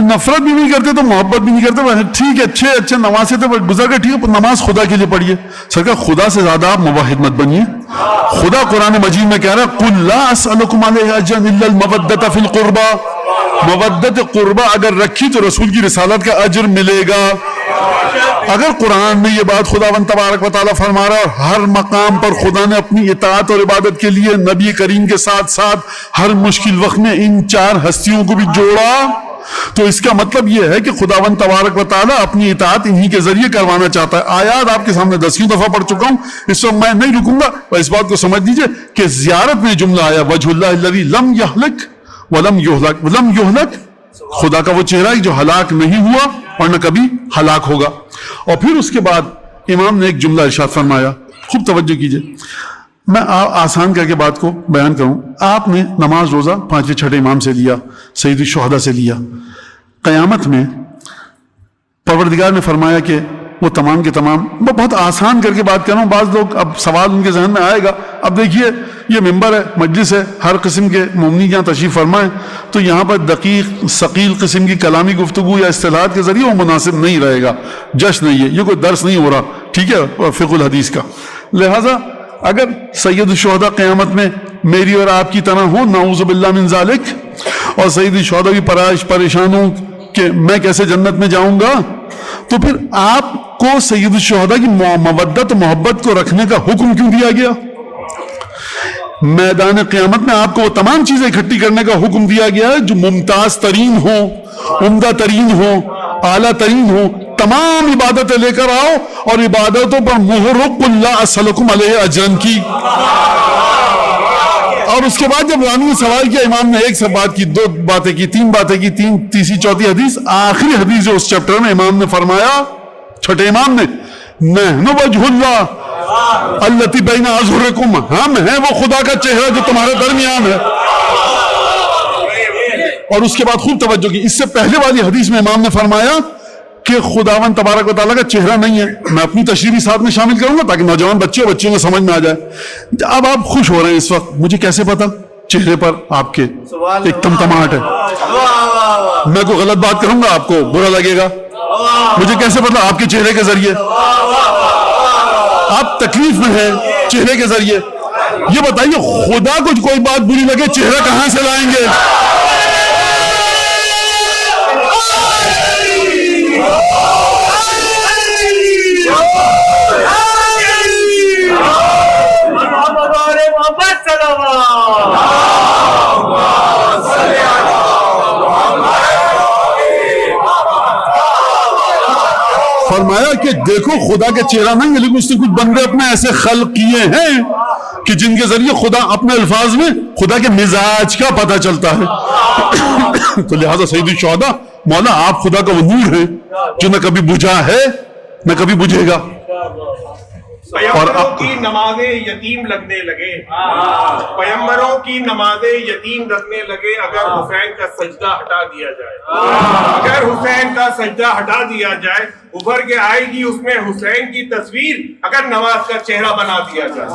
نفرت بھی نہیں کرتے تو محبت بھی نہیں کرتے، ٹھیک ہے اچھے نماز سے تو گزر گئے، ٹھیک ہے نماز خدا کے لیے پڑھیے. سرکار خدا سے زیادہ آپ موحد مت بنیے. خدا قرآن مجید میں کہہ رہا ہے قُلْ لَا أَسْأَلُكُمْ عَلَيْهِ أَجْرًا إِلَّا الْمَوَدَّةَ فِي الْقُرْبَى. مودت قربہ اگر رکھی تو رسول کی رسالت کا اجر ملے گا. اگر قرآن میں یہ بات خداوند تبارک و تعالیٰ فرما رہا ہے اور ہر مقام پر خدا نے اپنی اطاعت اور عبادت کے لیے نبی کریم کے ساتھ ساتھ ہر مشکل وقت میں ان 4 ہستیوں کو بھی جوڑا، تو اس کا مطلب یہ ہے کہ خداوند تبارک و تعالیٰ اپنی اطاعت انہی کے ذریعے کروانا چاہتا ہے. آیات آپ کے سامنے 10 دفعہ پڑھ چکا ہوں، اس وقت میں نہیں رکوں گا. اور اس بات کو سمجھ دیجئے کہ زیارت میں جملہ آیا وجہ اللہ الذی لم یہلک ولم یہلک. ولم یہلک خدا کا وہ چہرہ جو ہلاک نہیں ہوا اور نہ کبھی ہلاک ہوگا. اور پھر اس کے بعد امام نے ایک جملہ ارشاد فرمایا، خوب توجہ کیجئے، میں آسان کر کے بات کو بیان کروں. آپ نے نماز روزہ 5ویں چھٹے امام سے لیا، سید الشہداء سے لیا. قیامت میں پروردگار نے فرمایا کہ وہ تمام کے تمام، میں بہت آسان کر کے بات کر رہا ہوں، بعض لوگ اب سوال ان کے ذہن میں آئے گا. اب دیکھیے یہ ممبر ہے، مجلس ہے، ہر قسم کے مومنین یہاں تشریف فرمائیں، تو یہاں پر دقیق ثقیل قسم کی کلامی گفتگو یا اصطلاحات کے ذریعے وہ مناسب نہیں رہے گا. جشن نہیں ہے یہ، کوئی درس نہیں ہو رہا، ٹھیک ہے، فقہ الحدیث کا. لہذا اگر سید الشہداء قیامت میں میری اور آپ کی طرح ہو، نعوذ باللہ من ذالک، اور سید الشہداء بھی پریشان ہوں کہ میں کیسے جنت میں جاؤں گا، تو پھر آپ کو سید الشہداء کی مودت و محبت کو رکھنے کا حکم کیوں دیا گیا؟ میدان قیامت میں آپ کو وہ تمام چیزیں اکٹھی کرنے کا حکم دیا گیا ہے جو ممتاز ترین ہو، عمدہ ترین ہو، اعلیٰ ترین ہو. تمام عبادتیں لے کر آؤ اور عبادتوں پر مہر قُلْ لَا أَسْأَلُكُمْ عَلَيْهِ أَجْرًا کی. اور اس کے بعد جب رانی نے سوال کیا، امام نے ایک سے بات کی، دو باتیں کی، تین باتیں کی، تیسری چوتھی حدیث، آخری حدیث جو اس چیپٹر میں امام نے فرمایا، چھٹے امام نے، نحن وجہ اللہ التی بین اظہرکم، ہم ہیں وہ خدا کا چہرہ جو تمہارے درمیان ہے. اور اس کے بعد خوب توجہ کی، اس سے پہلے والی حدیث میں امام نے فرمایا کہ خداوند تبارک و تعالیٰ کا چہرہ نہیں ہے. میں اپنی تشریح ساتھ میں شامل کروں گا تاکہ نوجوان بچوں کو سمجھ میں آ جائے. اب آپ خوش ہو رہے ہیں اس وقت، مجھے کیسے پتا؟ چہرے پر آپ کے ایک تمتماہٹ ہے. میں کوئی غلط بات کروں گا آپ کو برا لگے گا، مجھے کیسے پتا؟ آپ کے چہرے کے ذریعے. آپ تکلیف میں ہیں چہرے کے ذریعے. یہ بتائیے خدا کو کوئی بات بری لگے چہرہ کہاں سے لائیں گے؟ فرمایا کہ دیکھو خدا کا چہرہ نہیں ہے، لیکن اس نے کچھ بندے اپنے ایسے خلق کیے ہیں کہ جن کے ذریعے خدا اپنے الفاظ میں خدا کے مزاج کا پتہ چلتا ہے. تو لہذا سید الشہداء، مولا آپ خدا کا وہ نور ہیں جو نہ کبھی بجھا ہے نہ کبھی بجھے گا. پیمبروں کی نمازیں یتیم لگنے لگے، پیمبروں کی نمازیں یتیم لگنے لگے اگر حسین کا سجدہ ہٹا دیا جائے. اگر حسین کا سجدہ ہٹا دیا جائے ابھر کے آئے گی اس میں حسین کی تصویر، اگر نماز کا چہرہ بنا دیا جائے.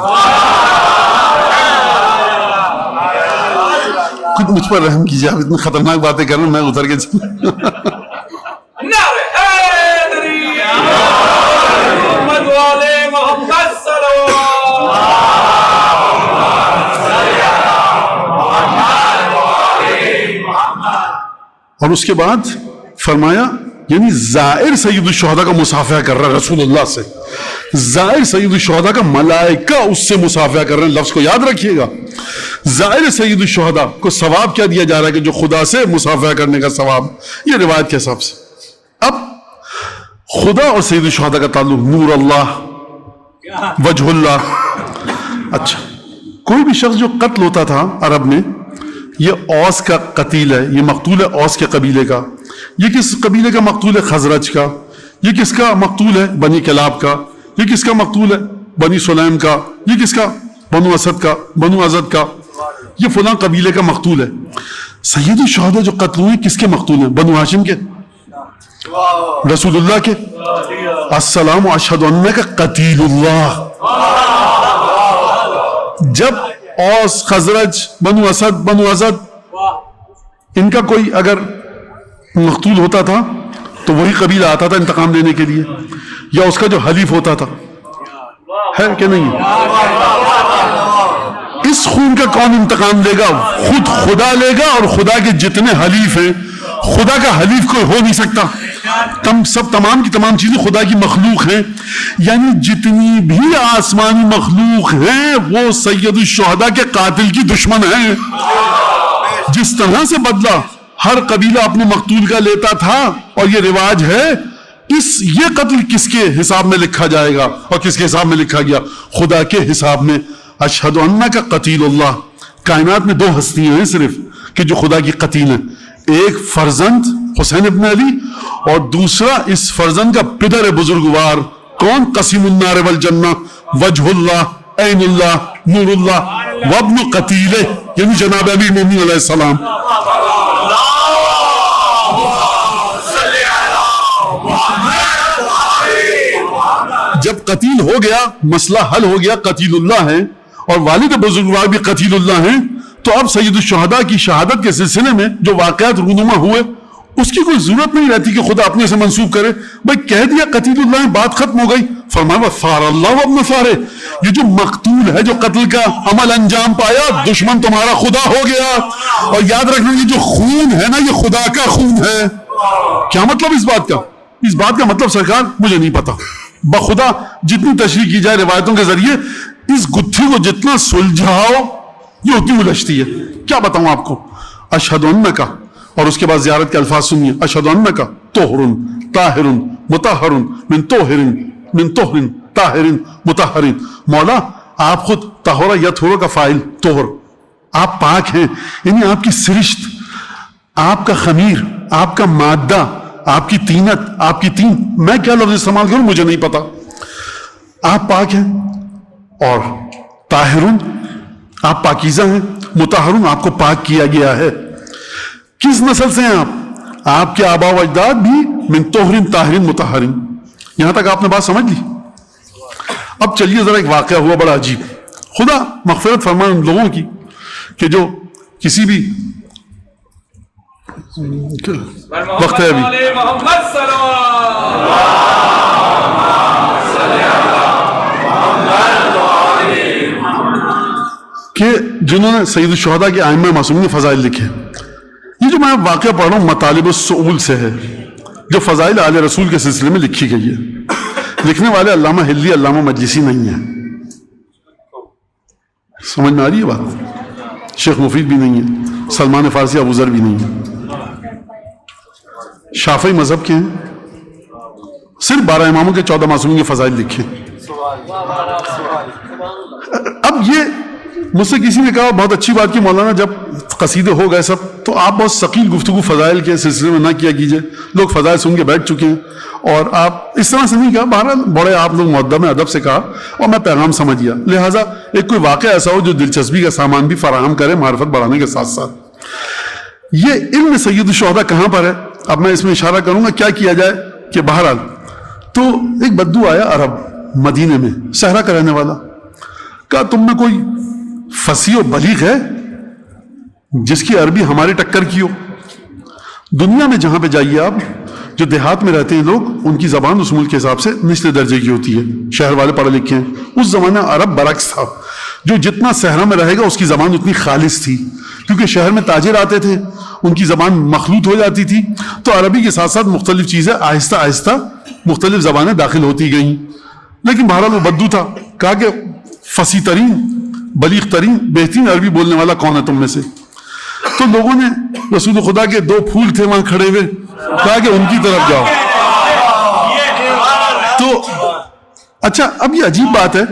خود مجھ پر رحم کیجیے، آپ اتنی خطرناک باتیں کر رہے ہیں، میں اتر کے اور اس کے بعد فرمایا، یعنی زائر سید الشہداء کا مصافحہ کر رہا ہے رسول اللہ سے. زائر سید الشہداء کا ملائکہ اس سے مصافحہ کر رہے ہیں. لفظ کو یاد رکھیے گا، زائر سید الشہداء کو ثواب کیا دیا جا رہا ہے کہ جو خدا سے مصافحہ کرنے کا ثواب، یہ روایت کے حساب سے. اب خدا اور سید الشہداء کا تعلق، نور اللہ، وجہ اللہ. اچھا، کوئی بھی شخص جو قتل ہوتا تھا عرب میں، یہ اوس کا قتیل ہے، یہ مقتول ہے اوس کے قبیلے کا. یہ کس قبیلے کا مقتول ہے؟ خزرج کا. یہ کس کا مقتول ہے؟ بنی کلاب کا. یہ کس کا مقتول ہے؟ بنی سلیم کا. یہ کس کا؟ بنو اسد کا. بنو ازد کا. یہ فلاں قبیلے کا مقتول ہے. سید الشہداء جو قتل ہوئے کس کے مقتول ہیں؟ بنو ہاشم کے، رسول اللہ کے. السلام اشہد انک قتیل اللہ. جب اوس، خزرج، بنو اسد، بنو ازد، ان کا کوئی اگر مقتول ہوتا تھا تو وہی قبیلہ آتا تھا انتقام لینے کے لیے، یا اس کا جو حلیف ہوتا تھا. ہے کہ نہیں؟ اس خون کا کون انتقام لے گا؟ خود خدا لے گا، اور خدا کے جتنے حلیف ہیں، خدا کا حلیف کوئی ہو نہیں سکتا. تمام کی تمام چیزیں خدا کی مخلوق ہیں. یعنی جتنی بھی آسمانی مخلوق ہیں وہ سید الشہداء کے قاتل کی دشمن ہیں. جس طرح سے بدلہ ہر قبیلہ اپنے مقتول کا لیتا تھا، اور یہ رواج ہے، یہ قتل کس کے حساب میں لکھا جائے گا اور کس کے حساب میں لکھا گیا؟ خدا کے حساب میں. اشہد انک قتیل اللہ. کائنات میں دو ہستیاں ہیں صرف کہ جو خدا کی قتیل ہیں، ایک فرزند حسین ابن علی، اور دوسرا اس فرزند کا پدر بزرگوار. کون؟ قسیم النار والجنہ، وجہ اللہ، عین اللہ، نور اللہ، وابن قتیلہ، یعنی جناب امیر مومنین علیہ السلام. جب قتیل ہو گیا، مسئلہ حل ہو گیا، قتیل اللہ ہیں اور والد بزرگوار بھی قتیل اللہ ہیں، تو اب سید الشہداء کی شہادت کے سلسلے میں جو واقعات رونما ہوئے اس کی کوئی ضرورت نہیں رہتی کہ خدا اپنے سے منسوب کرے. بھائی کہہ دیا قتیل اللہ ہیں، بات ختم ہو گئی. فرمایا وَثَارَ اللَّهُ وَابْنَ ثَارِ، یہ جو مقتول ہے، جو قتل کا عمل انجام پایا، دشمن تمہارا خدا ہو گیا. اور یاد رکھنا یہ جو خون ہے نا، یہ خدا کا خون ہے. کیا مطلب اس بات کا؟ اس بات کا مطلب سرکار مجھے نہیں پتا. بخدا جتنی تشریح کی جائے روایتوں کے ذریعے، اس گتھی کو جتنا سلجھاؤ یہ اتنی الجھتی ہے. کیا بتاؤں آپ کو؟ اشہد انک، اور اس کے بعد زیارت کے الفاظ سنیے. اشہد انک طہر طاہر مطہر من طہر طاہر مطہر. مولا آپ خود طہر یطہر کا فاعل، طہر آپ پاک ہیں، یعنی آپ کی سرشت، آپ کا خمیر، آپ کا مادہ، آپ کی طینت، آپ کی تین، میں کیا لفظ استعمال کروں مجھے نہیں پتا، آپ پاک ہیں. اور طاہرون، آپ پاکیزہ ہیں. مطہرون، آپ کو پاک کیا گیا ہے. کس نسل سے ہیں آپ کے آبا و اجداد بھی من طہر طاہر مطہر. یہاں تک آپ نے بات سمجھ لی. اب چلیے ذرا ایک واقعہ ہوا بڑا عجیب. خدا مغفرت فرمائے ان لوگوں کی کہ جو کسی بھی وقت ہے ابھی کہ جنہوں نے سید الشہداء کے ائمہ معصومین فضائل لکھے. یہ جو میں واقعہ پڑھ رہا ہوں مطالب السؤول سے ہے، جو فضائل آل رسول کے سلسلے میں لکھی گئی ہے. لکھنے والے علامہ ہلی، علامہ مجلسی نہیں ہیں. سمجھ میں آ رہی ہے بات؟ شیخ مفید بھی نہیں ہے، سلمان فارسی ابو ذر بھی نہیں ہے. شافعی مذہب کے ہیں، صرف 12 اماموں کے 14 معصومین کے فضائل لکھے. اب یہ مجھ سے کسی نے کہا بہت اچھی بات کی مولانا، جب قصیدے ہو گئے سب تو آپ بہت ثقیل گفتگو فضائل کے سلسلے میں نہ کیا کیجئے، لوگ فضائل سن کے بیٹھ چکے ہیں. اور آپ اس طرح سے نہیں کہا، بہرحال بڑے آپ لوگ مؤدب میں ادب سے کہا اور میں پیغام سمجھ گیا. لہٰذا ایک کوئی واقعہ ایسا ہو جو دلچسپی کا سامان بھی فراہم کرے معرفت بڑھانے کے ساتھ ساتھ. یہ علم سید الشہداء کہاں پر ہے؟ اب میں اس میں اشارہ کروں گا کیا کیا جائے کہ بہرحال تو ایک بدو آیا عرب مدینے میں، صحرا کا رہنے والا. کہا تم میں کوئی فصیح و بلیغ ہے جس کی عربی ہمارے ٹکر کی ہو؟ دنیا میں جہاں پہ جائیے آپ، جو دیہات میں رہتے ہیں لوگ، ان کی زبان اس ملک کے حساب سے نچلے درجے کی ہوتی ہے. شہر والے پڑھے لکھے ہیں. اس زمانے عرب برعکس تھا، جو جتنا صحرا میں رہے گا اس کی زبان اتنی خالص تھی، کیونکہ شہر میں تاجر آتے تھے، ان کی زبان مخلوط ہو جاتی تھی. تو عربی کے ساتھ ساتھ مختلف چیزیں آہستہ آہستہ مختلف زبانیں داخل ہوتی گئیں. لیکن بہرحال وہ بدو تھا. کہا کہ فصیح ترین، بلیغ ترین، بہترین عربی بولنے والا کون ہے تم میں سے؟ تو لوگوں نے، رسول خدا کے 2 پھول تھے وہاں کھڑے ہوئے، کہا کہ ان کی طرف جاؤ. تو اچھا اب یہ عجیب بات ہے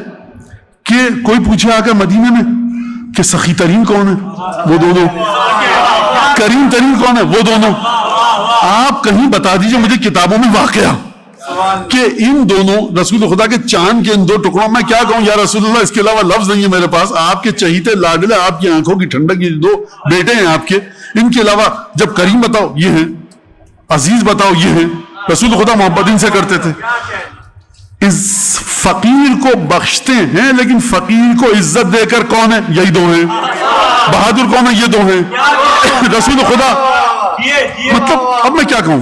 کہ کوئی پوچھے آ کر مدینے میں کہ سخی ترین کون ہے؟ وہ دونوں. کریم ترین کون ہے؟ وہ دونوں. آپ کہیں بتا دیجئے مجھے کتابوں میں واقعہ کہ ان دونوں رسول خدا کے چاند کے ان 2 ٹکڑوں میں کیا کہوں یا رسول اللہ، اس کے علاوہ لفظ نہیں ہے میرے پاس. آپ کے چہیتے لاڈلے، آپ کی آنکھوں کی ٹھنڈک، یہ 2 بیٹے ہیں آپ کے، ان کے علاوہ جب کریم بتاؤ یہ ہیں، عزیز بتاؤ یہ ہیں. رسول خدا محبت ان سے کرتے تھے. اس فقیر کو بخشتے ہیں لیکن فقیر کو عزت دے کر کون ہے؟ یہی 2 ہیں. بہادر کون ہے؟ یہ 2 ہیں. رسول خدا، مطلب اب میں کیا کہوں،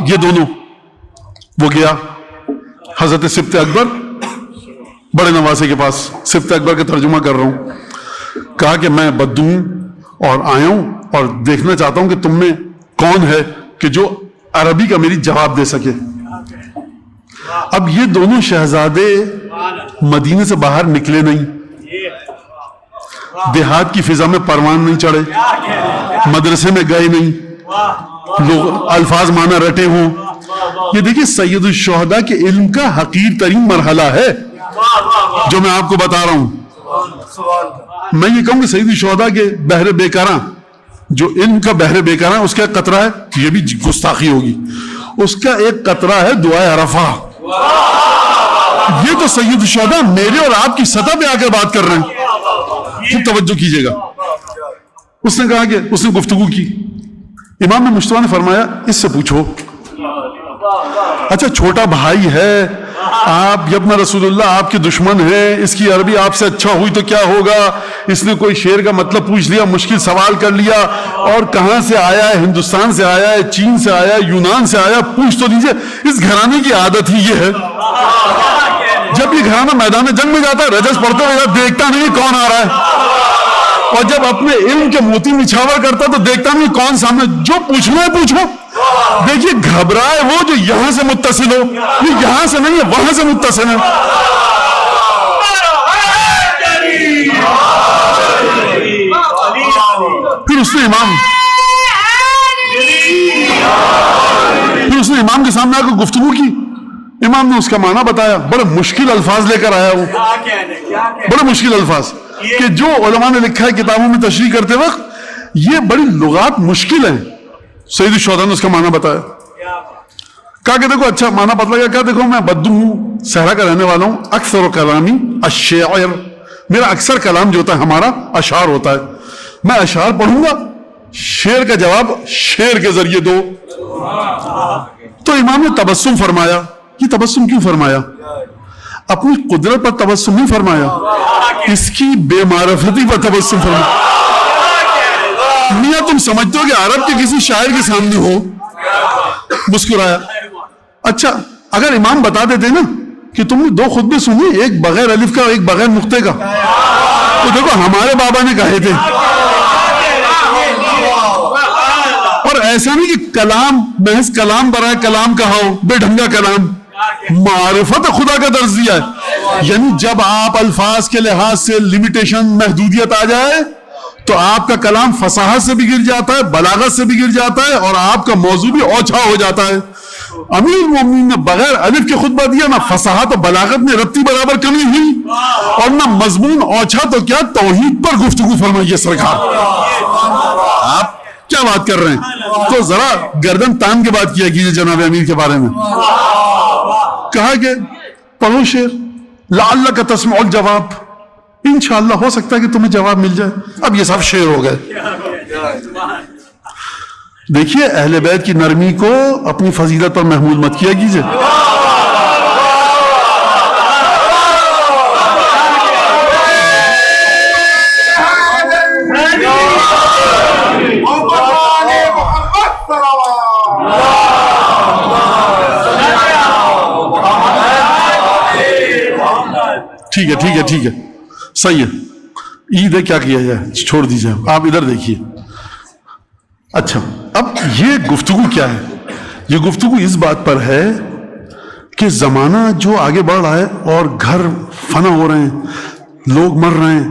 یہ دونوں. وہ گیا حضرت سبط اکبر بڑے نواسے کے پاس، سبط اکبر کا ترجمہ کر رہا ہوں. کہا کہ میں بدو ہوں اور آیا ہوں اور دیکھنا چاہتا ہوں کہ تم میں کون ہے کہ جو عربی کا میری جواب دے سکے. اب یہ دونوں شہزادے مدینے سے باہر نکلے نہیں، دیہات کی فضا میں پروان نہیں چڑھے، مدرسے میں گئے نہیں، لوگ الفاظ معنی رٹے ہوں. یہ دیکھیں سید الشہداء کے علم کا حقیر ترین مرحلہ ہے جو میں آپ کو بتا رہا ہوں. میں یہ کہوں کہ سید الشہداء کے بحر بیکراں، جو علم کا بحر بیکراں، اس کا ایک قطرہ ہے، یہ بھی گستاخی ہوگی، اس کا ایک قطرہ ہے دعائے عرفہ. یہ تو سید الشہداء میرے اور آپ کی سطح پہ آ کر بات کر رہے ہیں. خوب توجہ کیجئے گا. اس نے کہا کہ اس نے گفتگو کی. امام مجتبیٰ نے فرمایا اس سے پوچھو. اچھا چھوٹا بھائی ہے آپ، ابن رسول اللہ آپ کے دشمن ہیں، اس کی عربی آپ سے اچھا ہوئی تو کیا ہوگا؟ اس نے کوئی شعر کا مطلب پوچھ لیا، مشکل سوال کر لیا، اور کہاں سے آیا ہے؟ ہندوستان سے آیا ہے، چین سے آیا ہے، یونان سے آیا؟ پوچھ تو لیجئے. اس گھرانے کی عادت ہی یہ ہے، جب یہ گھرانہ میدان جنگ میں جاتا ہے رجس پڑھتے ہوئے دیکھتا نہیں کون آ رہا ہے، اور جب اپنے علم کے موتی نچھاور کرتا تو دیکھتا نہیں کون سامنے. جو پوچھنا ہے پوچھو. دیکھیے گھبرائے وہ جو یہاں سے متصل ہو، یہ یہاں سے نہیں ہے، وہاں سے متصل ہے. پھر اس نے امام کے سامنے آ کر گفتگو کی. امام نے اس کا معنی بتایا، بڑے مشکل الفاظ لے کر آیا وہ، بڑے مشکل الفاظ. کہ جو علماء نے لکھا ہے کتابوں میں تشریح کرتے وقت یہ بڑی لغات مشکل ہیں. سید الشہداء نے اس کا معنی بتایا. کہا کہ دیکھو اچھا معنی پتہ لگا. کہا دیکھو میں بدو ہوں, صحرا کا رہنے والا ہوں, اکثر و کلامی الشعر, میرا اکثر کلام جو ہوتا ہے ہمارا اشعار ہوتا ہے. میں اشعار پڑھوں گا, شعر کا جواب شعر کے ذریعے دو. تو امام نے تبسم فرمایا. یہ تبسم کیوں فرمایا؟ اپنی قدرت پر تبسم نہیں فرمایا, اس کی بے معرفتی پر تبسم فرمایا. میاں تم سمجھتے ہو کہ عرب کے کسی شاعر کے سامنے ہو, مسکرایا. اچھا اگر امام بتا دیتے نا کہ تم نے دو خطبے سنے, ایک بغیر الف کا ایک بغیر نقطے کا, تو دیکھو ہمارے بابا نے کہے تھے. اور ایسا نہیں کہ کلام محض کلام برائے کلام کہا ہو, بے ڈھنگا کلام. معرفت خدا کا درس دیا ہے. یعنی جب آپ الفاظ کے لحاظ سے لمیٹیشن محدودیت آ جائے تو آپ کا کلام فصاحت سے بھی گر جاتا ہے, بلاغت سے بھی گر جاتا ہے, اور آپ کا موضوع بھی اوچھا ہو جاتا ہے. امیر المومنین نے بغیر الف کے خطبہ دیا, نہ فصاحت و بلاغت میں رتی برابر کمی ہوئی, اور نہ مضمون اوچھا تو کیا توحید پر گفتگو فرمائی ہے سرکار. آپ کیا بات کر رہے ہیں؟ تو ذرا گردن تان کے بات کیا کیجیے جناب امیر کے بارے میں. کہا کہ پڑھو شعر, لعلک تسمع الجواب, انشاءاللہ ہو سکتا ہے کہ تمہیں جواب مل جائے. اب یہ سب شعر ہو گئے. دیکھیے اہل بیت کی نرمی کو اپنی فضیلت پر محمول مت کیا کیجیے. ٹھیک ہے ٹھیک ہے ٹھیک ہے, صحیح ہے. عید ہے, کیا کیا جائے, چھوڑ دیجیے. آپ ادھر دیکھیے. اچھا اب یہ گفتگو کیا ہے؟ یہ گفتگو اس بات پر ہے کہ زمانہ جو آگے بڑھ رہا ہے اور گھر فنا ہو رہے ہیں, لوگ مر رہے ہیں.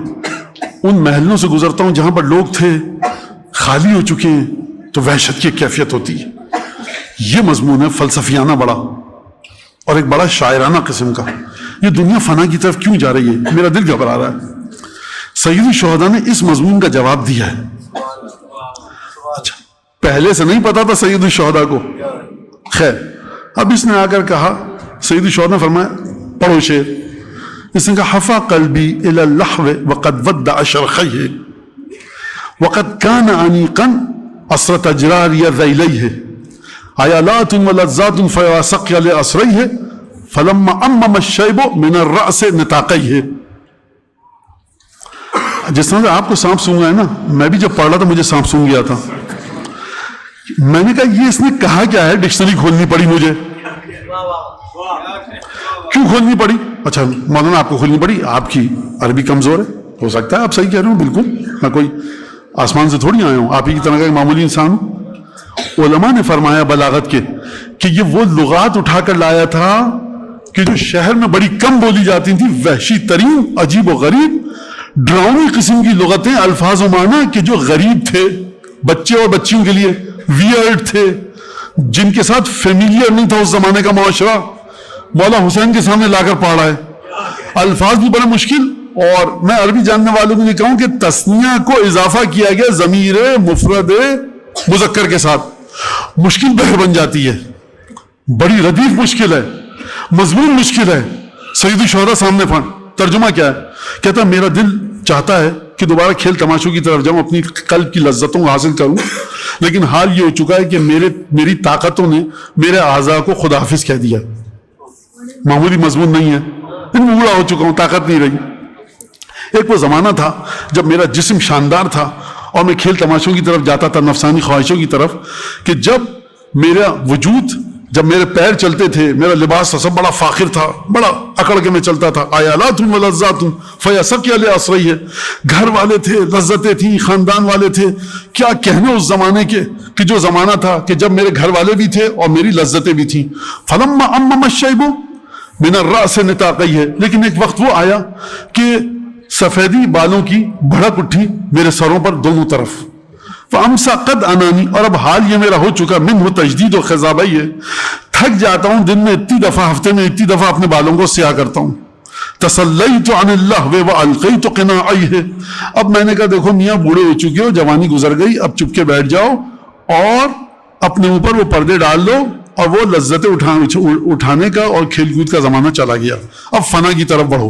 ان محلوں سے گزرتا ہوں جہاں پر لوگ تھے, خالی ہو چکے ہیں, تو وحشت کی کیفیت ہوتی ہے. یہ مضمون ہے فلسفیانہ بڑا, اور ایک بڑا شاعرانہ قسم کا. یہ دنیا فنا کی طرف کیوں جا رہی ہے, میرا دل گھبرا رہا ہے. سید الشہداء نے اس مضمون کا جواب دیا ہے. اچھا پہلے سے نہیں پتا تھا سید الشہداء کو, خیر اب اس نے آ کر کہا, سید الشہداء نے فرمایا پڑھو شعر. اس نے کہا حفا قلبی الی اللحو وقد ودع شرخیہ وقد کان عنیقا اسرت اجراریہ ذیلیہ عیالات ولذات فیا سقی لاسریہ فلما امم الشیب من الرأس نطاقیہ. جس طرح سے آپ کو سانپ سونگا ہے نا, میں بھی جب پڑھ رہا تھا مجھے سانپ سونگ گیا تھا. میں نے کہا یہ اس نے کہا کیا ہے, ڈکشنری کھولنی پڑی مجھے. کیوں کھولنی پڑی؟ اچھا مولانا آپ کو کھولنی پڑی, آپ کی عربی کمزور ہے, ہو سکتا ہے آپ صحیح کہہ رہے ہوں, بالکل میں کوئی آسمان سے تھوڑی آیا ہوں, آپ ہی کی طرح کا ایک معمولی انسان ہوں. علماء نے فرمایا بلاغت کے کہ یہ وہ لغات اٹھا کر لایا تھا کہ جو شہر میں بڑی کم بولی جاتی تھی, وحشی ترین, عجیب و غریب, ڈراؤنی قسم کی لغتیں, الفاظ و معنی کہ جو غریب تھے بچے اور بچیوں کے لیے, ویئرڈ تھے, جن کے ساتھ فیملیئر نہیں تھا اس زمانے کا معاشرہ. مولا حسین کے سامنے لا کر پڑھ رہا ہے, الفاظ بھی بڑے مشکل. اور میں عربی جاننے والوں کو یہ کہوں کہ تثنیہ کو اضافہ کیا گیا ضمیر مفرد مذکر کے ساتھ, مشکل بحر بن جاتی ہے, بڑی ردیف مشکل ہے, مضمون مشکل ہے. سید الشہداء سامنے پڑھ, ترجمہ کیا ہے؟ کہتا ہے میرا دل چاہتا ہے کہ دوبارہ کھیل تماشوں کی طرف جاؤں, اپنی قلب کی لذتوں کو حاصل کروں, لیکن حال یہ ہو چکا ہے کہ میری طاقتوں نے میرے اعضاء کو خدا حافظ کہہ دیا. معمولی مضمون نہیں ہے, بوڑھا ہو چکا ہوں, طاقت نہیں رہی. ایک وہ زمانہ تھا جب میرا جسم شاندار تھا اور میں کھیل تماشوں کی طرف جاتا تھا, نفسانی خواہشوں کی طرف, کہ جب میرا وجود, جب میرے پیر چلتے تھے, میرا لباس سب بڑا فاخر تھا, بڑا اکڑ کے میں چلتا تھا. عیالات ولذات فیسقی لاسریہ, گھر والے تھے, لذتیں تھیں, خاندان والے تھے. کیا کہنے اس زمانے کے, کہ جو زمانہ تھا کہ جب میرے گھر والے بھی تھے اور میری لذتیں بھی تھیں. فلما امم الشیب من الرأس نطاقیہ, لیکن ایک وقت وہ آیا کہ سفیدی بالوں کی بھڑک اٹھی میرے سروں پر دونوں طرف. فامسا قد انانی, اور اب حال یہ میرا ہو چکا, منہ تجدید و خضابیہ, تھک جاتا ہوں دن میں اتنی دفعہ, ہفتے میں اتنی دفعہ اپنے بالوں کو سیاہ کرتا ہوں. تسلیت عن اللہو والقیت قناعیہ، اب میں نے کہا دیکھو میاں بوڑھے ہو چکے ہو، جوانی گزر گئی، اب چپ کے بیٹھ جاؤ اور اپنے اوپر وہ پردے ڈال لو، اور وہ لذتیں اٹھانے کا اور کھیل کود کا زمانہ چلا گیا، اب فنا کی طرف بڑھو۔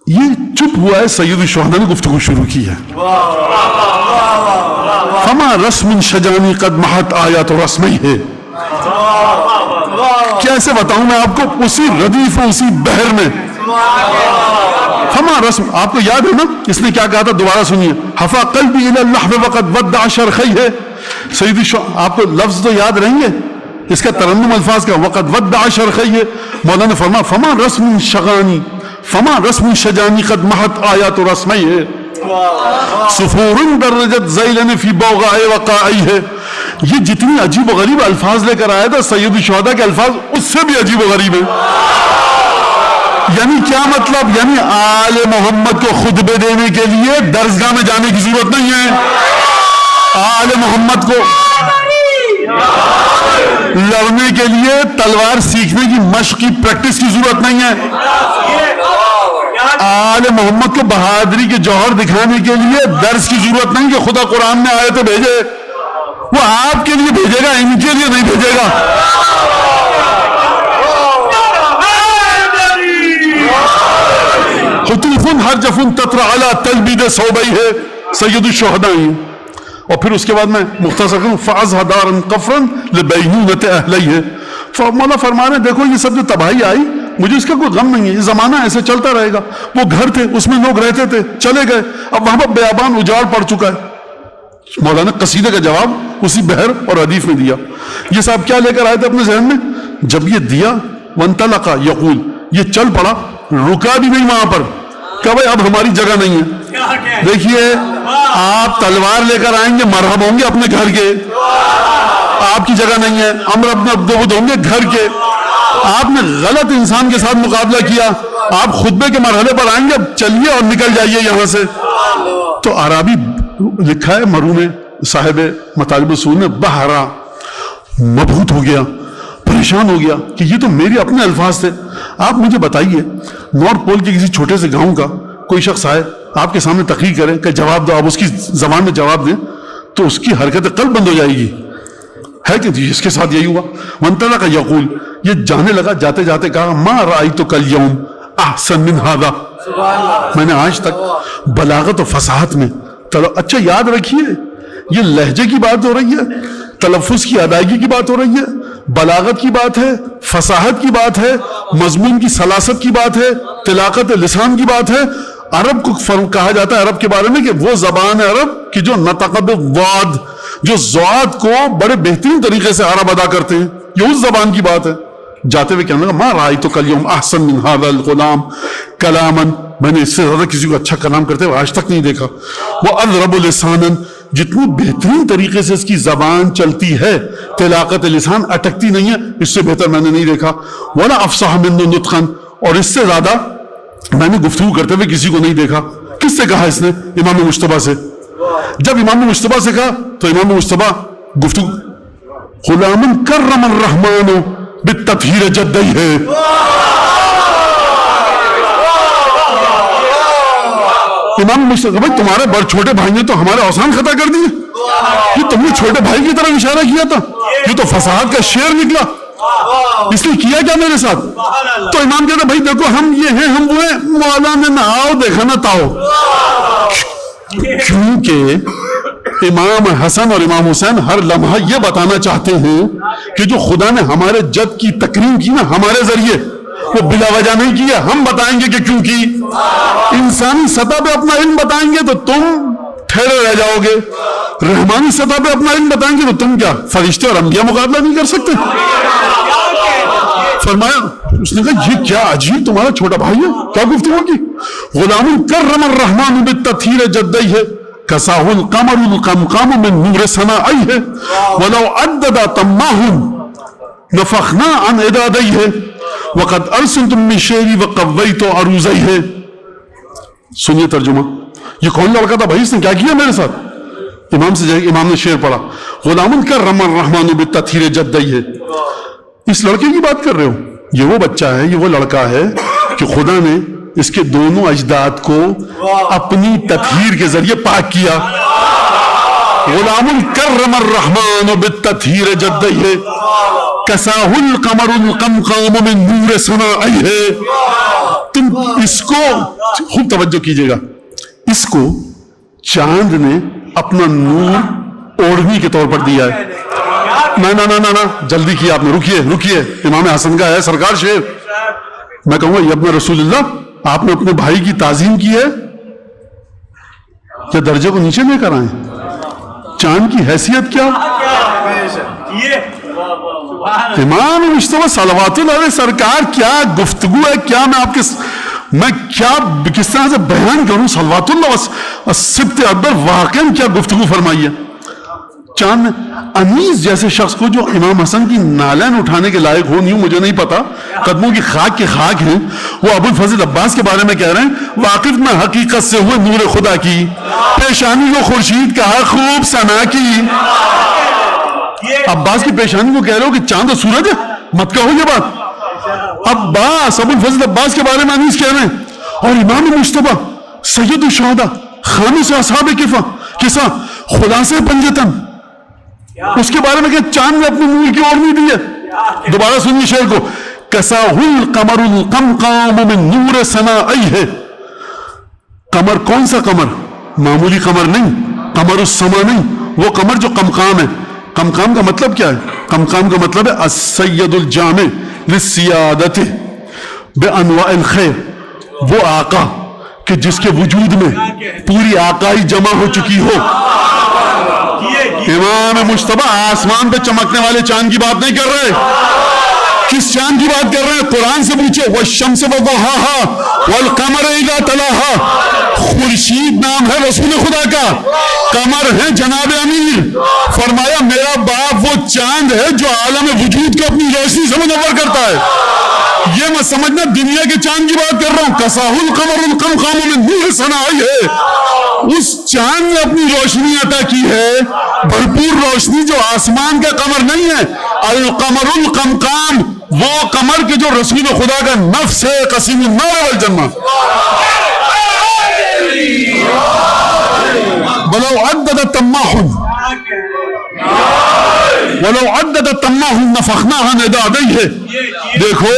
یہ چپ ہوا ہے، سید الشہداء نے گفتگو شروع کی ہے۔ فما رسم شجانی قد محت آیات رسمی ہے، کیسے بتاؤں میں آپ کو، اسی ردیف اسی بحر میں فما رسم، آپ کو یاد ہے نا اس نے کیا کہا تھا، دوبارہ سنیے، حفا قلبی الی اللحو وقد ودع شرخی ہے، سید آپ کو لفظ تو یاد رہیں گے اس کا ترنم الفاظ کا، وقد ودع شرخی ہے، مولانا نے فرمایا فما رسم شغانی فما رسم شجانی قد محت آیات رسمی ہے، صفور درجت زیلن فی بوغاء وقاعی ہے۔ یہ جتنی عجیب و غریب الفاظ لے کر آیا تھا سید الشہداء کے الفاظ اس سے بھی عجیب و غریب ہیں۔ یعنی کیا مطلب، یعنی آل محمد کو خطبے دینے کے لیے درسگاہ میں جانے کی ضرورت نہیں ہے، آل محمد کو لڑنے کے لیے تلوار سیکھنے کی مشق کی پریکٹس کی ضرورت نہیں ہے، آل محمد کو بہادری کے جوہر دکھانے کے لیے درس کی ضرورت نہیں کہ خدا قرآن میں آیتیں بھیجے، وہ آپ کے لیے بھیجے گا، ان کے لیے نہیں بھیجے گا۔ حتوف حرجف تتر علی تلبید صوبی ہے، سید الشہداء ہیں۔ اور پھر اس کے بعد میں مختصر کروں، فَعَزْهَ دَارًا قَفْرًا لِبَيْنُونَةِ أَهْلَيْهِ، مولا فرما رہے ہیں دیکھو یہ سب جو تباہی آئی مجھے اس کا کوئی غم نہیں ہے، یہ زمانہ ایسے چلتا رہے گا، وہ گھر تھے اس میں لوگ رہتے تھے چلے گئے، اب وہاں پر بیابان اجاڑ پڑ چکا ہے۔ مولانا قصیدے کا جواب اسی بحر اور حدیث میں دیا۔ یہ صاحب کیا لے کر آئے تھے اپنے ذہن میں، جب یہ دیا وَانْطَلَقَ يَقُولُ، یہ چل پڑا، رکا بھی نہیں وہاں پر، کہ بھائی اب ہماری جگہ نہیں ہے۔ دیکھیے آپ تلوار لے کر آئیں گے مرحب ہوں گے اپنے گھر کے، آپ کی جگہ نہیں ہے، امر اپنے عبد ہوں گے گھر کے، آپ نے غلط انسان کے ساتھ مقابلہ کیا، آپ خطبے کے مرحلے پر آئیں گے، اب چلیے اور نکل جائیے یہاں سے۔ تو عربی لکھا ہے مرحوم صاحب مطالب اصول نے، بہرا مبہوت ہو گیا، پریشان ہو گیا کہ یہ تو میرے اپنے الفاظ تھے۔ آپ مجھے بتائیے نارتھ پول کے کسی چھوٹے سے گاؤں کا کوئی شخص آئے آپ کے سامنے تقریر کرے کہ جواب دو، آپ اس کی زبان میں جواب دیں تو اس کی حرکت قلب بند ہو جائے گی، ہے کہ اس کے ساتھ یہی ہوا۔ وانطلق یقول، یہ جانے لگا، جاتے جاتے کہا ما رأیتک اليوم احسن من هذا، میں نے آج تک بلاغت و فصاحت میں اچھا یاد رکھیے یہ لہجے کی بات ہو رہی ہے، تلفظ کی ادائیگی کی بات ہو رہی ہے، بلاغت کی بات ہے، فصاحت کی بات ہے، مضمون کی سلاست کی بات ہے، طلاقت لسان کی بات ہے۔ عرب کو کہا جاتا ہے عرب کے بارے میں کہ وہ زبان ہے عرب کی جو نطق بالضاد، جو ضاد کو بڑے بہترین طریقے سے عرب ادا کرتے ہیں، یہ اس زبان کی بات ہے۔ جاتے ہوئے کہنے لگا ما رأیتک اليوم احسن من هذا الغلام کلاما، میں نے اس سے زیادہ کسی کو اچھا کلام کرتے ہوئے آج تک نہیں دیکھا۔ وأضرب لسانا، جتنی بہترین طریقے سے اس کی زبان چلتی ہے، طلاقت لسان اٹکتی نہیں ہے، اس سے بہتر میں نے نہیں دیکھا۔ ولا افصح منه نطقا، اور اس سے زیادہ میں نے گفتگو کرتے ہوئے کسی کو نہیں دیکھا۔ کس سے کہا اس نے؟ امام مجتبیٰ سے۔ جب امام مجتبیٰ سے کہا تو امام مجتبیٰ گفتگو، غلام کرم الرحمن بالتطہیر جدیہ، امام مجتبیٰ بھائی تمہارے بڑے چھوٹے بھائی نے تو ہمارے اوسان خطا کر دیے، یہ تم نے چھوٹے بھائی کی طرح اشارہ کیا تھا، یہ تو فصاحت کا شعر نکلا، اس نے کیا کیا میرے ساتھ؟ تو امام کہتا بھائی دیکھو ہم یہ ہیں ہم وہ ہیں، مولا نے نہ آؤ دیکھا نہ تاؤ، کیونکہ امام حسن اور امام حسین ہر لمحہ یہ بتانا چاہتے ہیں کہ جو خدا نے ہمارے جد کی تکریم کی نا ہمارے ذریعے، وہ بلا وجہ نہیں کیا، ہم بتائیں گے کہ کیوں کی۔ انسانی سطح پہ اپنا علم بتائیں گے تو تم ٹھہرے رہ جاؤ گے، رحمانی سطح پہ اپنا علم بتائیں گے تو تم کیا فرشتے اور انبیاء مقابلہ نہیں کر سکتے؟ فرمایا، اس نے کہا یہ کیا عجیب تمہارا چھوٹا بھائی ہے، کیا گفتگو کی؟ غلام کرم الرحمن بالتطہیر جدیہ کساہ القمر القمقام من نور ثنائہ ولو عدد تماہم نفخنا عن ادادیہ وقد ارسلتم من شعری وقویت عروضیہ۔ سنیے ترجمہ، یہ کون لڑکا تھا بھائی، اس نے کیا کیا میرے ساتھ؟ امام سے جائے امام نے شعر پڑھا، غلام کرم الرحمن بالتطہیر جدیہ، اس لڑکے کی بات کر رہے ہو یہ وہ بچہ ہے, یہ وہ لڑکا ہے کہ خدا نے اس کے دونوں اجداد کو اپنی تطہیر کے ذریعے پاک کیا. غلام کرم الرحمن بالتطہیر جدیہ کساہ القمر القمقام من نور سنائہ. تم اس کو خوب توجہ کیجئے گا, اس کو چاند نے اپنا نور اوڑھنی کے طور پر دیا ہے. نا جلدی کیا آپ نے, رکیے, امام حسن کا ہے سرکار شعر. میں کہوں گا یہ اپنا رسول اللہ, آپ نے اپنے بھائی کی تعظیم کی ہے یا درجے کو نیچے لے کر آئے؟ چاند کی حیثیت کیا؟ امام مجتبی صلوات اللہ علیہ سرکار, کیا گفتگو ہے, کیا میں کیا کس طرح سے بیان کروں. صلوات اللہ سبت اکبر واقعا کیا گفتگو فرمائی ہے. چاند انیس جیسے شخص کو جو امام حسن کی نالین اٹھانے کے لائق ہو, نہیں مجھے نہیں پتا, قدموں کی خاک کے خاک ہیں, وہ ابو الفضل عباس کے بارے میں کہہ رہے ہیں واقف میں حقیقت سے ہوئے نور خدا کی, پیشانی کو خورشید کہا خوب ثنا کی. عباس کی پیشانی کو کہہ رہے ہو کہ چاند و سورج ہے, مت کہو یہ بات. عباس ابو الفضل عباس کے بارے میں انیس کہہ رہے ہیں, اور امام مجتبی سید الشہداء خامس اصحاب کسا خلاصہ پنجتن, اس کے بارے میں کہ چاند نے اپنے نور کی اوڑھنی دی ہے. دوبارہ سنیے شعر کو, کساہ القمر القمقام من نور سنائہ. قمر کون سا قمر؟ معمولی قمر نہیں, قمر السما نہیں, وہ قمر جو قمقام ہے. قمقام کا مطلب کیا ہے؟ قمقام کا مطلب ہے السید الجامع للسیادت بانواع الخیر, وہ آقا کہ جس کے وجود میں پوری آقائی جمع ہو چکی ہو. امام مجتبی آسمان پہ چمکنے والے چاند کی بات نہیں کر رہے. کس چاند کی بات کر رہے ہیں؟ قرآن سے پوچھے, والشمس وضحاها والقمر اذا تلاها. خورشید نام ہے رسول خدا کا, قمر ہے جناب امیر. فرمایا میرا باپ وہ چاند ہے جو عالم وجود کو اپنی روشنی سے منور کرتا ہے. یہ مت سمجھنا دنیا کے چاند کی بات کر رہا ہوں. کساہ القمر القمقام من نور سنائہ. اس چاند نے اپنی روشنی عطا کی ہے, بھرپور روشنی جو آسمان کا قمر نہیں ہے. القمر القمقام, وہ قمر کے جو رسول خدا کا نفس ہے, قسیم النار والجنہ. ولو عدد التماح نفخناها ندادیہ. دیکھو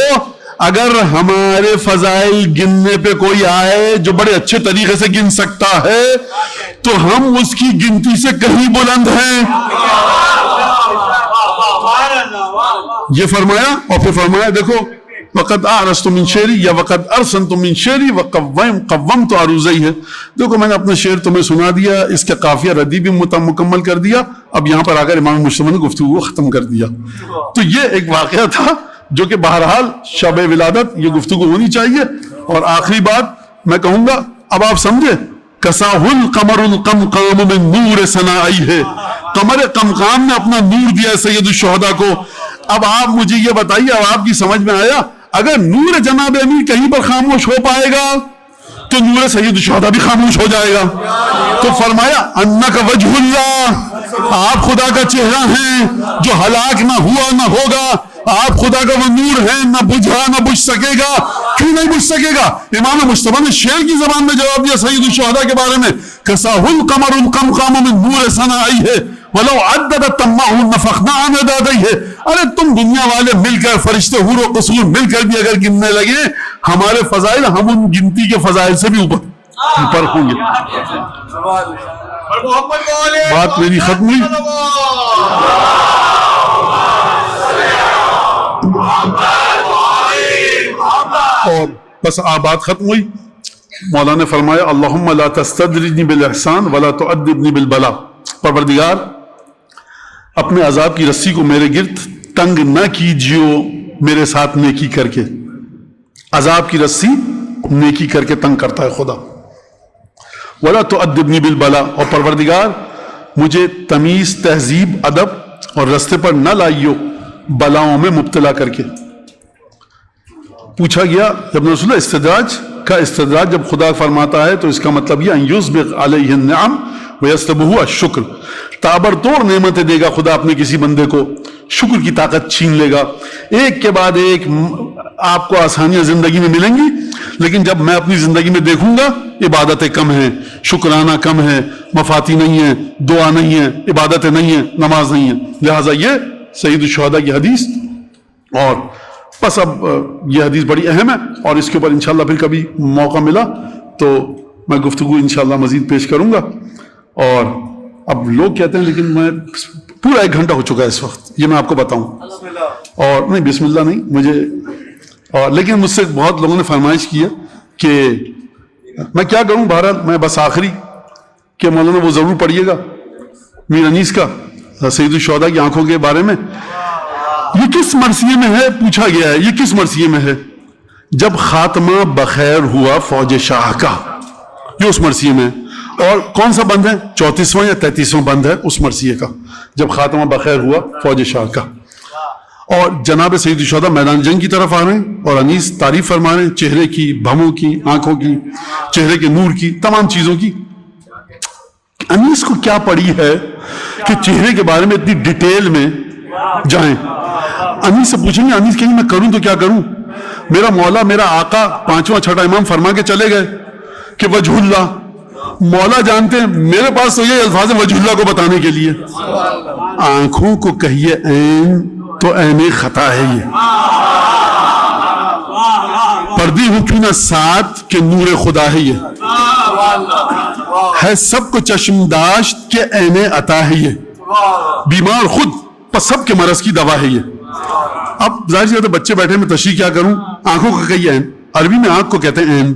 اگر ہمارے فضائل گننے پہ کوئی آئے جو بڑے اچھے طریقے سے گن سکتا ہے تو ہم اس کی گنتی سے کہیں بلند ہیں. یہ فرمایا, اور پھر فرمایا دیکھو وقد اعرضت من شعری یا وقد ارسلت من شعری وقومت عروضیہ. دیکھو میں نے اپنا شعر تمہیں سنا دیا, اس کا قافیہ ردیف بھی مکمل کر دیا, اب یہاں پر آ کر امام مجتبی نے گفتگو کو ختم کر دیا. تو یہ ایک واقعہ تھا جو کہ بہرحال شب ولادت یہ گفتگو ہونی چاہیے. اور آخری بات میں کہوں گا, اب آپ سمجھے, کساہ القمر القمقام من نور سنائہ. قمر قمقام نے اپنا نور دیا سید الشہداء کو. اب آپ مجھے یہ بتائیے, اب آپ کی سمجھ میں آیا, اگر نور جناب امیر کہیں پر خاموش ہو پائے گا تو نور سید الشہداء بھی خاموش ہو جائے گا. تو فرمایا انک وجہ اللہ, آپ خدا کا چہرہ ہیں جو ہلاک نہ ہوا نہ ہوگا. آپ خدا کا وہ نور ہے, نہ بجھا نہ بجھ سکے گا. کیوں نہیں بجھ سکے گا؟ امام مجتبی نے شعر کی زبان میں جواب دیا سید الشہداء کے بارے میں, کساہ القمر القمقام من نور سنائہ ولو عدد التماح نفخناها ندادیہ. ارے تم دنیا والے مل کر, فرشتے حور و قصور مل کر بھی اگر گننے لگے ہمارے فضائل, ہم ان گنتی کے فضائل سے بھی اوپر ہوں گے. بات میری ختم ہوئی. اور بس بات ختم ہوئی. مولانا نے فرمایا اللہم لا تستدرجنی بالاحسان ولا تعذبنی بالبلاء. پروردگار اپنے عذاب کی رسی کو میرے گرد تنگ نہ کیجیو میرے ساتھ نیکی کر کے. عذاب کی رسی نیکی کر کے تنگ کرتا ہے خدا. ولا تعذبنی بالبلاء, اور پروردگار مجھے تمیز, تہذیب, ادب اور رستے پر نہ لائیو بلاؤں میں مبتلا کر کے. پوچھا گیا ابن رسول اللہ استدراج کا, استدراج جب خدا فرماتا ہے تو اس کا مطلب یہ ان یسبغ علیہ النعم ویسلبہ الشکر, تابرتوڑ نعمتیں دے گا خدا اپنے کسی بندے کو, شکر کی طاقت چھین لے گا, ایک کے بعد ایک آپ کو آسانیاں زندگی میں ملیں گی، لیکن جب میں اپنی زندگی میں دیکھوں گا عبادتیں کم ہیں، شکرانہ کم ہے، مفاتی نہیں ہے، دعا نہیں ہے، عبادتیں نہیں ہیں، نماز نہیں ہے. لہٰذا یہ سید الشہداء کی حدیث. اور بس اب یہ حدیث بڑی اہم ہے اور اس کے اوپر انشاءاللہ پھر کبھی موقع ملا تو میں گفتگو انشاءاللہ مزید پیش کروں گا. اور اب لوگ کہتے ہیں لیکن میں پورا 1 گھنٹہ ہو چکا ہے اس وقت، یہ میں آپ کو بتاؤں. اور نہیں بسم اللہ نہیں مجھے، اور لیکن مجھ سے بہت لوگوں نے فرمائش کی ہے کہ میں کیا کروں. بہرحال میں بس آخری کہ مولانا وہ ضرور پڑھیے گا میر انیس کا سید الشہداء کی آنکھوں کے بارے میں. یہ کس مرثیے میں ہے پوچھا گیا ہے، یہ کس مرثیے میں ہے؟ جب خاتمہ بخیر ہوا فوج شاہ کا، یہ اس مرثیے میں ہے. اور کون سا بند ہے؟ 34واں یا 33واں بند ہے اس مرثیے کا، جب خاتمہ بخیر ہوا فوج شاہ کا. اور جناب سید الشہداء میدان جنگ کی طرف آ رہے ہیں اور انیس تعریف فرما رہے ہیں چہرے کی، بھموں کی، آنکھوں کی، چہرے کے نور کی، تمام چیزوں کی. انیس کو کیا پڑی ہے کہ چہرے کے بارے میں اتنی ڈیٹیل میں جائیں؟ انیس سے پوچھیں گے، انیس کہیں میں کروں تو کیا کروں؟ میرا مولا میرا آقا 5واں 6واں امام فرما کے چلے گئے کہ وجہ اللہ، مولا جانتے ہیں میرے پاس تو یہ الفاظ وجہ اللہ کو بتانے کے لیے. آنکھوں کو کہیے عین تو عین خطا ہے. یہ پردی ہوں کیوں نہ ساتھ کہ نور خدا ہے. یہ ہے سب کو چشمداشت کے عین عطا ہے. یہ بیمار خود پر سب کے مرض کی دوا ہے. یہ اب ظاہر سی بات ہے بچے بیٹھے میں تشریح کیا کروں. آنکھوں کو کہیے عین، عربی میں آنکھ کو کہتے ہیں عین.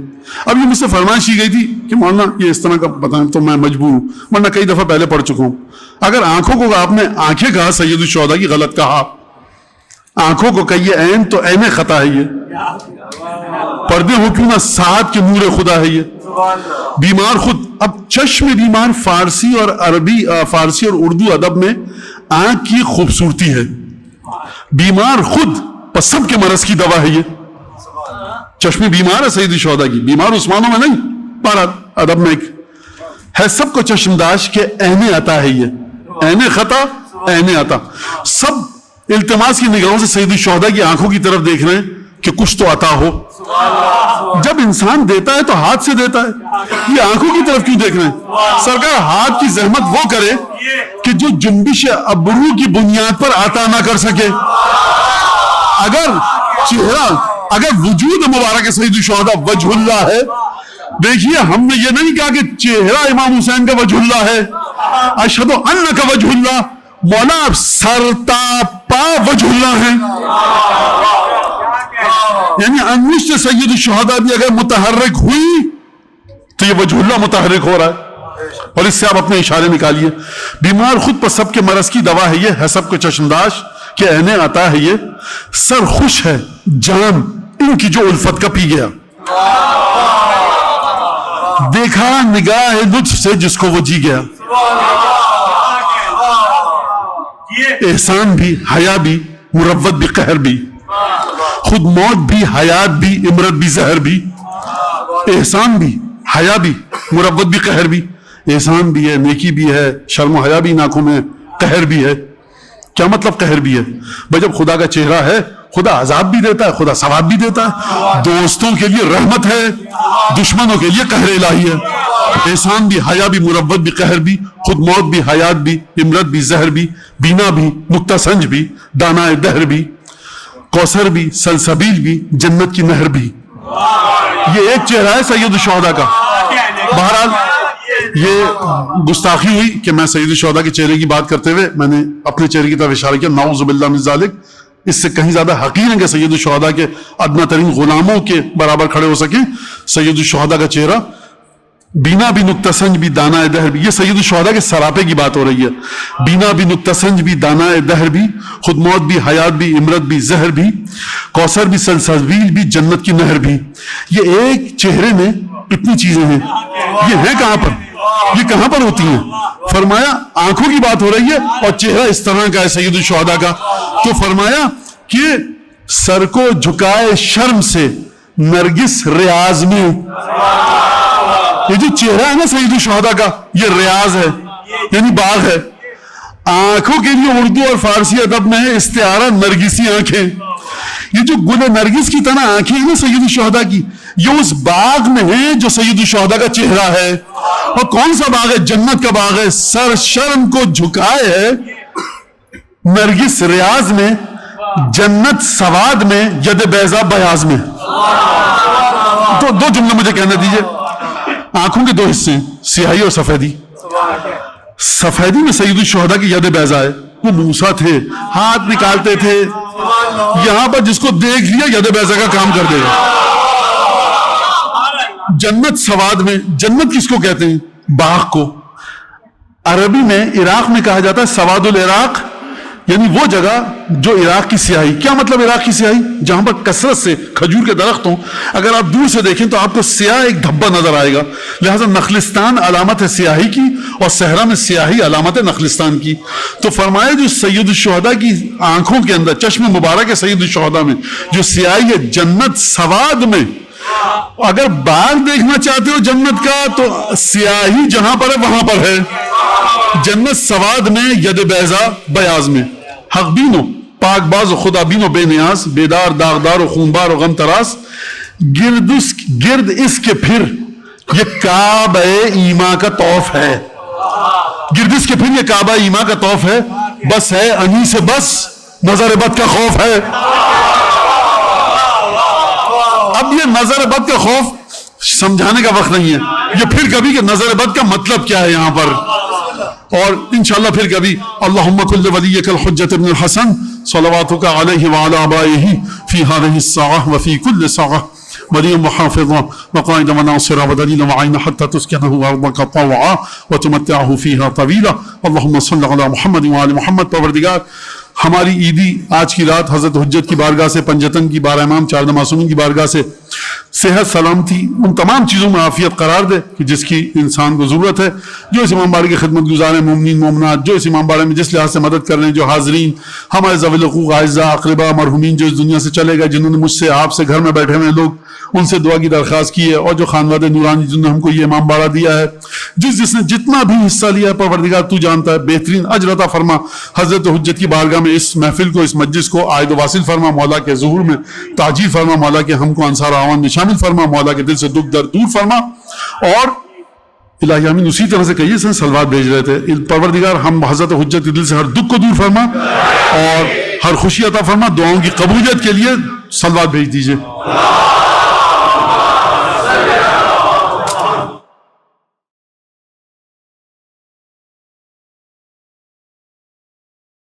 اب یہ مجھ سے فرمائش کی گئی تھی کہ مولانا یہ اس طرح کا بتائیں تو میں مجبور ہوں، ورنہ کئی دفعہ پہلے پڑھ چکا ہوں. اگر آنکھوں کو آپ نے آنکھیں کہا سید الشہداء کی غلط کہا. آنکھوں کو کہیے عین تو عین خطا ہے. یہ پردے ہو کیوں نہ ساتھ کے نور خدا ہے. یہ بیمار خود. اب چشم بیمار فارسی اور عربی، فارسی اور اردو ادب میں آنکھ کی خوبصورتی ہے. بیمار خود پر سب کے مرض کی دوا ہے. یہ چشم بیمار ہے سید الشہداء کی، بیمار عثمانوں میں نہیں، پر ادب میں ایک ہے سب کو چشمداش کے عین عطا ہے. یہ عین خطا عین عطا. سب التماس کی نگاہوں سے سید الشہداء کی آنکھوں کی طرف دیکھ رہے ہیں کہ کچھ تو عطا ہو. جب انسان دیتا ہے تو ہاتھ سے دیتا ہے، یہ آنکھوں کی طرف کیوں دیکھ رہے ہیں؟ سرکار ہاتھ کی زحمت وہ کرے کہ جو جنبش ابرو کی بنیاد پر عطا نہ کر سکے. اگر چہرہ، اگر وجود مبارک سید الشہداء وجہ اللہ ہے، دیکھیے ہم نے یہ نہیں کہا کہ چہرہ امام حسین کا وجہ اللہ ہے. اشہد انک وجہ اللہ، مولا آپ سرتاپا وجہ اللہ ہیں. یعنی انگشت سید الشہداء بھی اگر متحرک ہوئی تو یہ وجہ اللہ متحرک ہو رہا ہے. اور اس سے آپ اپنے اشارے نکالیے. بیمار خود پر سب کے مرض کی دوا ہے. یہ ہے سب کو چشمداش کہ عین عطا ہے. یہ سر خوش ہے جان ان کی جو الفت کا پی گیا. دیکھا نگاہ لطف سے جس کو وہ جی گیا. احسان بھی، حیا بھی، مروت بھی، قہر بھی، خود موت بھی، حیات بھی، امرت بھی، زہر بھی. احسان بھی، حیا بھی، مروت بھی، قہر بھی. احسان بھی ہے، نیکی بھی ہے، شرم و حیا بھی آنکھوں میں، قہر بھی ہے. کیا مطلب قہر بھی ہے؟ بھائی جب خدا کا چہرہ ہے، خدا عذاب بھی دیتا ہے، خدا ثواب بھی دیتا ہے. دوستوں کے لیے رحمت ہے، دشمنوں کے لیے قہر الہی ہے. احسان بھی، حیا بھی، مروت بھی، قہر بھی، خود موت بھی، حیات بھی، امرت بھی، زہر بھی، بینا بھی، نقطہ سنج بھی، دانائے دہر بھی، کوثر بھی، سلسبیل بھی، جنت کی نہر بھی. یہ ایک چہرہ ہے سید الشہداء کا. بہرحال یہ گستاخی ہوئی کہ میں سید الشہداء کے چہرے کی بات کرتے ہوئے میں نے اپنے چہرے کی طرف اشارہ کیا. نعوذ باللہ من ذالک. اس سے کہیں زیادہ حقیر ہے کہ سید الشہداء کے ادنا ترین غلاموں کے برابر کھڑے ہو سکیں. سید الشہداء کا چہرہ بینا بھی، نقطہ سنج بھی، دانائے دہر بھی. یہ سید الشہداء کے سراپے کی بات ہو رہی ہے. بینا بھی، نقطہ سنج بھی، دانائے دہر بھی، خود موت بھی، حیات بھی، امرت بھی، زہر بھی، کوثر بھی، سلسبیل بھی، جنت کی نہر بھی. یہ ایک چہرے میں اتنی چیزیں ہیں. یہ ہیں کہاں پر؟ یہ کہاں پر ہوتی ہیں؟ فرمایا آنکھوں کی بات ہو رہی ہے اور چہرہ اس طرح کا ہے سید الشہداء کا. تو فرمایا کہ سر کو جھکائے شرم سے نرگس ریاض میں. یہ جو چہرہ ہے نا سید الشہداء کا، یہ ریاض ہے، یعنی باغ ہے. آنکھوں کے لیے اردو اور فارسی ادب میں ہے استعارہ نرگسی آنکھیں. یہ جو گل نرگس کی طرح آنکھیں ہیں نا سید الشہداء کی، یہ اس باغ میں ہیں جو سید الشہداء کا چہرہ ہے. اور کون سا باغ ہے؟ جنت کا باغ ہے. سر شرم کو جھکائے ہے نرگس ریاض میں، جنت سواد میں، ید بیضا بیاض میں. تو دو جملے مجھے کہنا دیجئے. آنکھوں کے دو حصے ہیں، سیاہی اور سفیدی. سفیدی میں سید الشہداء کی ید بیضا ہے، وہ موسیٰ تھے، ہاتھ نکالتے تھے. یہاں پر جس کو دیکھ لیا ید بیضا کا کام کر دے گا. جنت سواد میں. جنت کس کو کہتے ہیں؟ باغ کو. عربی میں عراق میں کہا جاتا ہے سواد العراق، یعنی وہ جگہ جو عراق کی سیاہی. کیا مطلب عراق کی سیاہی؟ جہاں پر کثرت سے کھجور کے درخت ہوں، اگر آپ دور سے دیکھیں تو آپ کو سیاہ ایک دھبا نظر آئے گا. لہٰذا نخلستان علامت ہے سیاہی کی، اور صحرا میں سیاہی علامت ہے نخلستان کی. تو فرمایا جو سید الشہداء کی آنکھوں کے اندر، چشم مبارک ہے سید الشہداء میں جو سیاہی ہے، جنت سواد میں. اگر باغ دیکھنا چاہتے ہو جنت کا تو سیاہی جہاں پر ہے وہاں پر ہے. جنت سواد میں، ید بیضا بیاض میں. حق بین و پاک باز و خدا بین و بے نیاز، بیدار داغدار و خونبار و غم تراس، گرد اس کے پھر یہ کعبہ ایمان کا طوف ہے. گرد اس کے پھر یہ کعبہ ایمان کا طوف ہے. بس ہے انہی سے بس نظر بد کا خوف ہے. اب یہ نظر بد کا خوف سمجھانے کا وقت نہیں ہے. یہ پھر کبھی کہ نظر بد کا مطلب کیا ہے یہاں پر، اور انشاءاللہ پھر کبھی. اللہم کل ولیک الحجۃ ابن الحسن صلواتک علیہ وعلی آبائہ فی هذه الساعة وفی کل ساعة ولیا وحافظا وقائدا وناصرا ودلیلا وعینا حتی تسکنہ ارضک طوعا وتمتعہ فیہا طویلا. اللہم صل علی محمد وعلی محمد. پروردگار ہماری عیدی آج کی رات حضرت حجت کی بارگاہ سے، پنجتن کی بارہ امام چار معصومین کی بارگاہ سے صحت سلامتی ان تمام چیزوں میں عافیت قرار دے کہ جس کی انسان کو ضرورت ہے. جو اس امام باڑے کی خدمت گزار ہیں، مومنین مومنات جو اس امام باڑے میں جس لحاظ سے مدد کر رہے ہیں، جو حاضرین ہمارے ذوی الحقوق اعزاء اقربا مرحومین جو اس دنیا سے چلے گئے، جنہوں نے مجھ سے آپ سے گھر میں بیٹھے ہوئے لوگ ان سے دعا کی درخواست کی ہے، اور جو خانواد نورانی جنہوں نے ہم کو یہ امام باڑہ دیا ہے، جس نے جتنا بھی حصہ لیا ہے، پروردگار تو جانتا ہے. بہترین اجر عطا فرما. حضرت حجت کی بارگاہ میں اس محفل کو، اس مجلس کو عائد و واصل فرما. مولا کے ظہور میں تاجیل فرما. مولا کے ہم کو انصار اعوان میں شامل فرما. مولا کے دل سے دکھ درد دور فرما. اور الہی آمین. اسی طرح سے کہیے سلوات بھیج رہے تھے. پروردگار ہم حضرت حجت کے دل سے ہر دکھ کو دور فرما اور ہر خوشی عطا فرما. دعاؤں کی قبولیت کے لیے سلوات بھیج دیجئے.